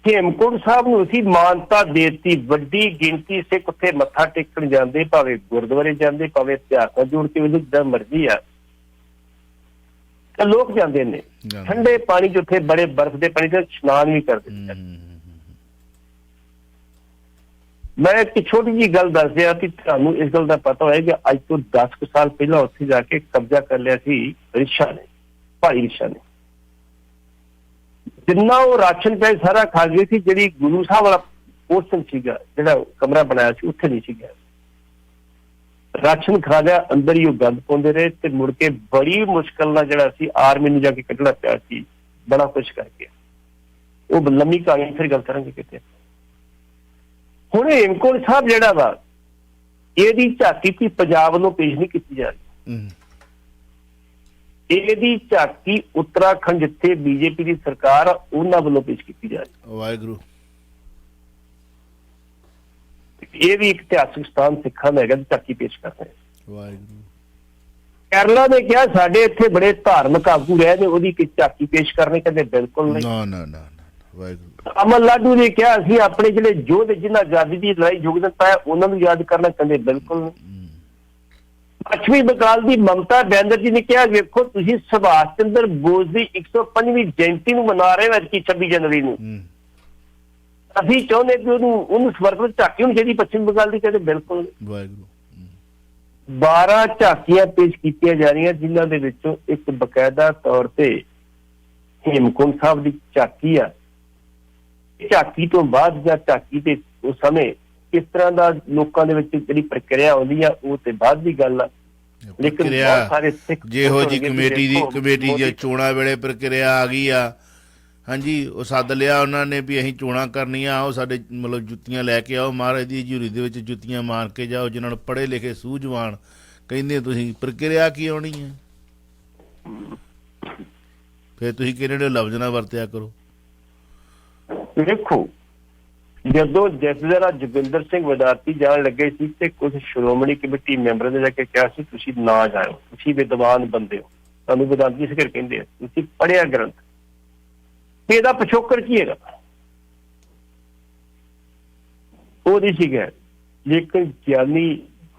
ਹੇਮਕੁੰਟ ਸਾਹਿਬ ਨੂੰ ਅਸੀਂ ਮਾਨਤਾ ਦੇਤੀ। ਵੱਡੀ ਗਿਣਤੀ ਸਿੱਖ ਉੱਥੇ ਮੱਥਾ ਟੇਕਣ ਜਾਂਦੇ, ਭਾਵੇਂ ਗੁਰਦੁਆਰੇ ਜਾਂਦੇ, ਭਾਵੇਂ ਇਤਿਹਾਸਾਂ ਜੋੜ ਕੇ ਜਿੱਦਾਂ ਮਰਜ਼ੀ ਆ, ਤਾਂ ਲੋਕ ਜਾਂਦੇ ਨੇ। ਠੰਡੇ ਪਾਣੀ 'ਚ ਉੱਥੇ ਬੜੇ ਬਰਫ਼ ਦੇ ਪਾਣੀ 'ਚ ਇਸ਼ਨਾਨ ਵੀ ਕਰਦੇ ਨੇ। ਮੈਂ ਇੱਕ ਛੋਟੀ ਜਿਹੀ ਗੱਲ ਦੱਸ ਰਿਹਾ ਕਿ ਤੁਹਾਨੂੰ ਇਸ ਗੱਲ ਦਾ ਪਤਾ ਹੋਇਆ ਕਿ ਅੱਜ ਤੋਂ 10 ਕੁ ਸਾਲ ਪਹਿਲਾਂ ਉੱਥੇ ਜਾ ਕੇ ਕਬਜ਼ਾ ਕਰ ਲਿਆ ਸੀ ਰਿਸ਼ਾ ਨੇ, ਭਾਈ ਰਿਸ਼ਾ ਨੇ। ਜਿੰਨਾ ਉਹ ਰਾਸ਼ਨ ਪਿਆ ਸਾਰਾ ਖਾ ਗਏ ਸੀ। ਜਿਹੜੀ ਗੁਰੂ ਸਾਹਿਬ ਵਾਲਾ ਪੋਰਸ਼ਨ ਸੀਗਾ, ਜਿਹੜਾ ਕਮਰਾ ਬਣਾਇਆ ਸੀ, ਉੱਥੇ ਨਹੀਂ ਸੀ ਗਿਆ। ਰਾਸ਼ਨ ਖਾ ਲਿਆ, ਅੰਦਰ ਹੀ ਉਹ ਗੰਦ ਪਾਉਂਦੇ ਰਹੇ ਤੇ ਮੁੜ ਕੇ ਬੜੀ ਮੁਸ਼ਕਲ ਨਾਲ ਜਿਹੜਾ ਸੀ ਆਰਮੀ ਨੂੰ ਜਾ ਕੇ ਕੱਢਣਾ ਪਿਆ ਸੀ, ਬੜਾ ਕੁਛ ਕਰਕੇ। ਉਹ ਲੰਮੀ ਕਹਾਣੀ ਫਿਰ ਗੱਲ ਕਰਾਂਗੇ ਕਿਤੇ। ਹੁਣ ਹੇਮਕੁੰਟ ਸਾਹਿਬ ਜਿਹੜਾ ਵਾ, ਇਹਦੀ ਝਾਕੀ ਵੀ ਪੰਜਾਬ ਵੱਲੋਂ ਪੇਸ਼ ਨਹੀਂ ਕੀਤੀ ਜਾ ਰਹੀ। ਇਹਦੀ ਝਾਕੀ ਉੱਤਰਾਖੰਡ, ਜਿੱਥੇ ਬੀਜੇਪੀ ਦੀ ਸਰਕਾਰ ਆ, ਉਹਨਾਂ ਵੱਲੋਂ ਪੇਸ਼ ਕੀਤੀ ਜਾ ਰਹੀ। ਵਾਹਿਗੁਰੂ। ਇਹ ਵੀ ਇੱਕ ਇਤਿਹਾਸਕ ਸਥਾਨ ਸਿੱਖਾਂ ਦਾ ਹੈਗਾ, ਝਾਕੀ ਪੇਸ਼ ਕਰ ਰਹੇ। ਵਾਹਿਗੁਰੂ। ਕੇਰਲਾ ਨੇ ਕਿਹਾ ਸਾਡੇ ਇੱਥੇ ਬੜੇ ਧਾਰਮਿਕ ਆਗੂ ਰਹੇ ਨੇ, ਉਹਦੀ ਝਾਕੀ ਪੇਸ਼ ਕਰਨੀ, ਕਹਿੰਦੇ ਬਿਲਕੁਲ ਨਹੀਂ। ਨਾ ਨਾ ਨਾ, ਵਾਹਿਗੁਰੂ। ਅਮਰ ਲਾਡੂ ਨੇ ਕਿਹਾ ਅਸੀਂ ਆਪਣੇ ਜਿਹੜੇ ਯੋਧੇ ਜਿਨ੍ਹਾਂ ਆਜ਼ਾਦੀ ਦੀ ਲੜਾਈ ਯੋਗਦਾਨ ਪਾਇਆ ਉਹਨਾਂ ਨੂੰ ਯਾਦ ਕਰਨਾ, ਕਹਿੰਦੇ ਬਿਲਕੁਲ ਨਹੀਂ। ਪੱਛਮੀ ਬੰਗਾਲ ਦੀ ਮਮਤਾ ਬੈਨਰਜੀ ਨੇ ਕਿਹਾ ਵੇਖੋ ਤੁਸੀਂ ਸੁਭਾਸ਼ ਚੰਦਰ ਬੋਸ ਦੀ 105ਵੀਂ ਜਯੰਤੀ ਨੂੰ ਮਨਾ ਰਹੇ ਹੋ ਐਤਕੀ 26 ਜਨਵਰੀ ਨੂੰ, ਅਸੀਂ ਚਾਹੁੰਦੇ ਕਿ ਉਹਨੂੰ ਸਮਰਪਿਤ ਝਾਕੀ ਹੋਣੀ ਚਾਹੀਦੀ ਪੱਛਮੀ ਬੰਗਾਲ ਦੀ, ਕਹਿੰਦੇ ਬਿਲਕੁਲ। ਵਾਹਿਗੁਰੂ। 12 ਝਾਕੀਆਂ ਪੇਸ਼ ਕੀਤੀਆਂ ਜਾ ਰਹੀਆਂ, ਜਿਨ੍ਹਾਂ ਦੇ ਵਿੱਚੋਂ ਇੱਕ ਬਕਾਇਦਾ ਤੌਰ ਤੇ ਹੇਮਕੁੰਟ ਸਾਹਿਬ ਦੀ ਝਾਕੀ ਆ। ਝਾਕੀ ਤੋਂ ਬਾਅਦ ਜਾਂ ਝਾਕੀ ਤੇ ਉਸ ਸਮੇਂ ਕਿਸ ਤਰ੍ਹਾਂ ਦਾ ਲੋਕਾਂ ਦੇ ਵਿੱਚ ਜਿਹੜੀ ਪ੍ਰਕਿਰਿਆ ਆਉਂਦੀ ਆ, ਉਹ ਤੇ ਬਾਅਦ ਦੀ ਗੱਲ ਆ। ਲੇਕਿਨ ਬਹੁਤ ਸਾਰੇ ਸਿੱਖ ਜਿਹੋ ਜੀ ਕਮੇਟੀ ਦੀ ਚੋਣਾਂ ਵੇਲੇ ਪ੍ਰਕਿਰਿਆ ਆ ਗਈ ਆ, ਹਾਂਜੀ, ਉਹ ਸੱਦ ਲਿਆ ਉਹਨਾਂ ਨੇ ਵੀ ਅਸੀਂ ਚੋਣਾਂ ਕਰਨੀਆਂ, ਆਓ ਸਾਡੇ ਮਤਲਬ ਜੁੱਤੀਆਂ ਲੈ ਕੇ ਆਓ, ਮਹਾਰਾਜ ਦੀ ਹਜ਼ੂਰੀ ਦੇ ਵਿੱਚ ਜੁੱਤੀਆਂ ਮਾਰ ਕੇ ਜਾਓ। ਜਿਨ੍ਹਾਂ ਨੂੰ ਪੜ੍ਹੇ ਲਿਖੇ ਸੂਝਵਾਨ ਕਹਿੰਦੇ ਤੁਸੀਂ ਪ੍ਰਕਿਰਿਆ ਕੀ ਆਉਣੀ ਹੈ, ਫਿਰ ਤੁਸੀਂ ਕਿਹੜੇ ਲਫ਼ਜ਼ ਨਾਲ ਵਰਤਿਆ ਕਰੋ। ਵੇਖੋ, ਜਦੋਂ ਜਥੇਦਾਰ ਜੋਗਿੰਦਰ ਸਿੰਘ ਵਿਦਿਆਰਥੀ ਜਾਣ ਲੱਗੇ ਸੀ ਤੇ ਕੁਝ ਸ਼੍ਰੋਮਣੀ ਕਮੇਟੀ ਮੈਂਬਰਾਂ ਨੇ ਜਾ ਕੇ ਕਿਹਾ ਸੀ ਤੁਸੀਂ ਨਾ ਜਾਓ, ਤੁਸੀਂ ਵਿਦਵਾਨ ਬੰਦੇ ਹੋ, ਤੁਹਾਨੂੰ ਵਿਦਵਾਨ ਇਸ ਕਰਕੇ ਕਹਿੰਦੇ ਆ, ਤੁਸੀਂ ਪੜ੍ਹਿਆ ਗ੍ਰੰਥ, ਤੇ ਇਹਦਾ ਪਿਛੋਕੜ ਕੀ ਹੈਗਾ ਉਹ ਨਹੀਂ ਸੀਗਾ। ਲੇਕਿਨ ਗਿਆਨੀ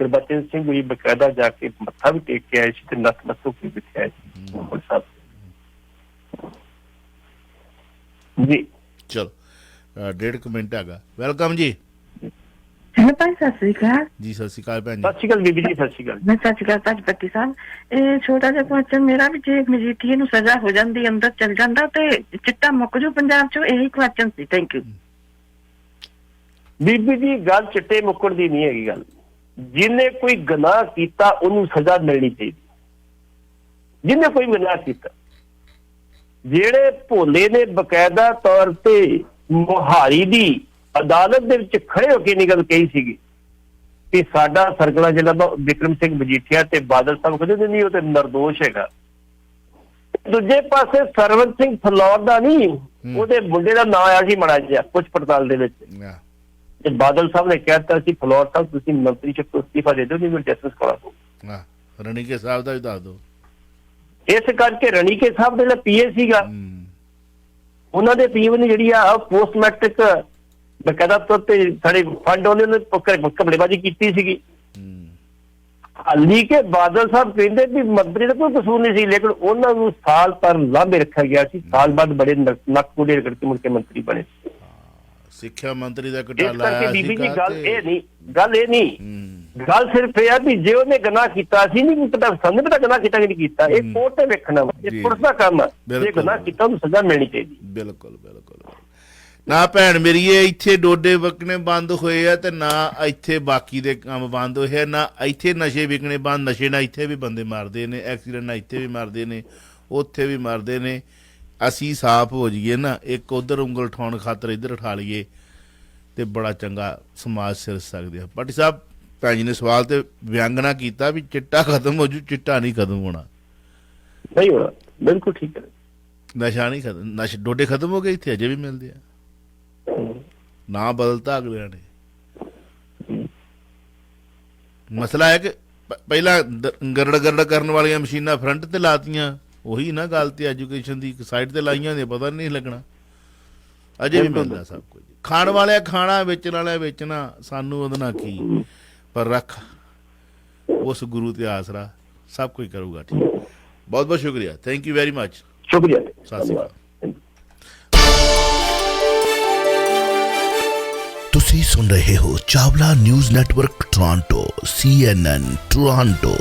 ਗੁਰਬਚਨ ਸਿੰਘ ਵੀ ਬਕਾਇਦਾ ਜਾ ਕੇ ਮੱਥਾ ਵੀ ਟੇਕ ਕੇ ਆਏ ਸੀ ਤੇ ਨਤਮਸਤਕ ਵੀ ਬਿਠਾਇਆ ਸੀ ਮੁਗਲ ਸਾਹਿਬ ਜੀ। ਚਲੋ 1.5 ਮਿੰਟ ਹੈਗਾ। ਵੈਲਕਮ ਜੀ। ਹੈਲੋ ਭਾਈ, ਸਤਿ ਸ੍ਰੀ ਅਕਾਲ ਜੀ। ਸਤਿ ਸ਼੍ਰੀ ਅਕਾਲ ਭੈਣ ਜੀ। ਸਤਿ ਸ਼੍ਰੀ ਅਕਾਲ ਬੀਬੀ ਜੀ, ਸਤਿ ਸ਼੍ਰੀ ਅਕਾਲ। ਮੈਂ ਸਤਿ ਸ਼੍ਰੀ ਅਕਾਲ ਭਾਜਪਤੀ ਸਾਹਿਬ। ਇਹ ਛੋਟਾ ਜਿਹਾ ਕੁਐਸਚਨ ਮੇਰਾ ਵੀ, ਜੇ ਮਜੀਠੀਏ ਨੂੰ ਸਜ਼ਾ ਹੋ ਜਾਂਦੀ, ਅੰਦਰ ਚਲ ਜਾਂਦਾ ਤੇ ਚਿੱਟਾ ਮੁੱਕ ਜੂ ਪੰਜਾਬ ਚੋਂ, ਇਹੀ ਕੁਐਸਚਨ ਸੀ। Thank you. ਬੀਬੀ ਜੀ, ਗੱਲ ਚਿੱਟੇ ਮੁੱਕਣ ਦੀ ਨਹੀਂ ਹੈਗੀ ਗੱਲ। ਜਿਹਨੇ ਕੋਈ ਗੁਨਾਹ ਕੀਤਾ ਉਹਨੂੰ ਸਜ਼ਾ ਮਿਲਣੀ ਚਾਹੀਦੀ, ਜਿਹਨੇ ਕੋਈ ਗੁਨਾਹ ਕੀਤਾ। ਜਿਹੜੇ ਭੋਲੇ ਨੇ ਬਕਾਇਦਾ ਤੌਰ ਤੇ ਮੁਹਾਰੀ ਦੀ ਅਦਾਲਤ ਦੇ ਵਿੱਚ ਖੜੇ ਹੋ ਕੇ ਇਹ ਗੱਲ ਕਹੀ ਸੀਗੀ ਕਿ ਸਾਡਾ ਸਰਗਣਾ ਜਿਹੜਾ ਬਿਕਰਮ ਸਿੰਘ ਮਜੀਠੀਆ ਤੇ ਬਾਦਲ ਸਾਹਿਬ ਕਹਿੰਦੇ ਨਹੀਂ ਉਹ ਤੇ ਨਿਰਦੋਸ਼ ਹੈਗਾ। ਦੂਜੇ ਪਾਸੇ ਸਰਵਨ ਸਿੰਘ ਫਲੌਰ ਦਾ ਨਹੀਂ, ਉਹਦੇ ਮੁੰਡੇ ਦਾ ਨਾਂ ਆਇਆ ਸੀ ਮਾੜਾ ਜਿਹਾ ਪੁੱਛ ਪੜਤਾਲ ਦੇ ਵਿੱਚ, ਤੇ ਬਾਦਲ ਸਾਹਿਬ ਨੇ ਕਹਿਤਾ ਸੀ ਫਲੌਰ ਸਾਹਿਬ ਤੁਸੀਂ ਮੰਤਰੀ ਸ਼ਿਪ ਤੋਂ ਅਸਤੀਫਾ ਦੇ ਦਿਓ, ਨਹੀਂ ਮੈਂ ਜਸਟਿਸ ਕਰਾ ਦੂੰ। ਰਣੀਕੇ ਸਾਹਿਬ ਦਾ ਵੀ ਦੱਸ ਦਿਓ। ਇਸ ਕਰਕੇ ਰਣੀਕੇ ਸਾਹਿਬ ਦੇ ਜਿਹੜਾ ਪੀਏ ਸੀਗਾ, ਉਹਨਾਂ ਦੇ ਪੀਏ ਨੇ ਜਿਹੜੀ ਆ ਪੋਸਟ ਮੈਟ੍ਰਿਕ ਬਕਾਇਦਾ ਤੌਰ ਤੇ ਸਾਡੇ ਫੰਡ ਉਹਨਾਂ ਨੇ ਘਪਲੇਬਾਜ਼ੀ ਕੀਤੀ ਸੀਗੀ। ਹਾਲੀ ਕੇ ਬਾਦਲ ਸਾਹਿਬ ਕਹਿੰਦੇ ਵੀ ਮੰਤਰੀ ਦਾ ਕੋਈ ਕਸੂਰ ਨਹੀਂ ਸੀ, ਲੇਕਿਨ ਉਹਨਾਂ ਨੂੰ ਸਾਲ ਪਰ ਲਾਂਭੇ ਰੱਖਿਆ ਗਿਆ ਸੀ। ਸਾਲ ਬਾਅਦ ਬੜੇ ਨੱਕ ਕੂੜੇ ਰਗੜ ਕੇ ਮੁੜ ਕੇ ਮੰਤਰੀ ਬਣੇ। ਸਿੱਖਿਆ ਮੰਤਰੀ ਦਾ ਇਸ ਕਰਕੇ ਬੀਬੀ ਜੀ ਗੱਲ ਇਹ ਨਹੀਂ, ਗੱਲ ਸਿਰਫ ਇਹ ਆ ਵੀ ਜੇ ਉਹਨੇ ਗੁਨਾਹ ਕੀਤਾ ਸੀ ਨਹੀਂ ਪਤਾ, ਸਾਨੂੰ ਪਤਾ ਗੁਨਾਹ ਕੀਤਾ ਕਿ ਨਹੀਂ ਕੀਤਾ, ਇਹ ਕੋਰਟ ਤੇ ਵੇਖਣਾ ਵਾ, ਇਹ ਪੁਲਿਸ ਦਾ ਕੰਮ ਆ। ਜੇ ਗੁਨਾਹ ਕੀਤਾ ਉਹਨੂੰ ਸਜ਼ਾ ਮਿਲਣੀ ਚਾਹੀਦੀ। ਬਿਲਕੁਲ ਬਿਲਕੁਲ। ਨਾ ਭੈਣ ਮੇਰੀ ਇੱਥੇ ਡੋਡੇ ਵਕਣੇ ਬੰਦ ਹੋਏ ਆ ਤੇ ਨਾ ਇੱਥੇ ਬਾਕੀ ਦੇ ਕੰਮ ਬੰਦ ਹੋਏ ਆ, ਨਾ ਇੱਥੇ ਨਸ਼ੇ ਵਿਕਣੇ ਬੰਦ। ਨਸ਼ੇ ਨਾਲ ਇੱਥੇ ਵੀ ਬੰਦੇ ਮਰਦੇ ਨੇ, ਐਕਸੀਡੈਂਟ ਨਾਲ ਇੱਥੇ ਵੀ ਮਰਦੇ ਨੇ, ਉੱਥੇ ਵੀ ਮਰਦੇ ਨੇ। ਅਸੀਂ ਸਾਫ਼ ਹੋ ਜਾਈਏ ਨਾ, ਇੱਕ ਉਧਰ ਉਂਗਲ ਉਠਾਉਣ ਖਾਤਰ ਇੱਧਰ ਉਠਾ ਲਈਏ ਤੇ ਬੜਾ ਚੰਗਾ ਸਮਾਜ ਸਿਰ ਸਕਦੇ ਆ। ਭੱਟੀ ਸਾਹਿਬ, ਭੈਣ ਜੀ ਨੇ ਸਵਾਲ ਤੇ ਵਿਅੰਗਨਾ ਕੀਤਾ ਵੀ ਚਿੱਟਾ ਖਤਮ ਹੋ ਜੂ, ਚਿੱਟਾ ਨਹੀਂ ਖਤਮ ਹੋਣਾ। ਨਹੀਂ ਹੋਣਾ, ਬਿਲਕੁਲ ਠੀਕ ਹੈ। ਨਸ਼ਾ ਨਹੀਂ ਖਤਮ, ਨਸ਼ੇ ਡੋਡੇ ਖਤਮ ਹੋ ਗਏ, ਇੱਥੇ ਅਜੇ ਵੀ ਮਿਲਦੇ ਆ, ਨਾ ਬਦਲਤਾ ਅਗਲਿਆਂ ਨੇ। ਮਸਲਾ ਹੈ ਕਿ ਪਹਿਲਾਂ ਗਰੜ ਗਰੜ ਕਰਨ ਵਾਲੀਆਂ ਮਸ਼ੀਨਾਂ ਫਰੰਟ ਤੇ ਲਾਤੀਆਂ, ਉਹੀ ਨਾ ਗੱਲ ਤੇ ਐਜੂਕੇਸ਼ਨ ਦੀ ਸਾਈਡ ਤੇ ਲਾਈਆਂ ਨੇ, ਪਤਾ ਨਹੀਂ ਲੱਗਣਾ। ਅਜੇ ਵੀ ਮਿਲਦਾ ਸਭ ਕੁਝ, ਖਾਣ ਵਾਲਿਆਂ ਖਾਣਾ, ਵੇਚਣ ਵਾਲਿਆਂ ਵੇਚਣਾ, ਸਾਨੂੰ ਉਹਦੇ ਨਾਲ ਕੀ, ਪਰ ਰੱਖ ਉਸ ਗੁਰੂ ਤੇ ਆਸਰਾ, ਸਭ ਕੁਝ ਕਰੂਗਾ ਠੀਕ। ਬਹੁਤ ਬਹੁਤ ਸ਼ੁਕਰੀਆ, ਥੈਂਕ ਯੂ ਵੈਰੀ ਮਚ, ਸ਼ੁਕਰੀਆ, ਸਤਿ ਸ਼੍ਰੀ ਅਕਾਲ। ਤੁਸੀਂ ਸੁਣ ਰਹੇ ਹੋ Chawla news network Toronto CNN Toronto.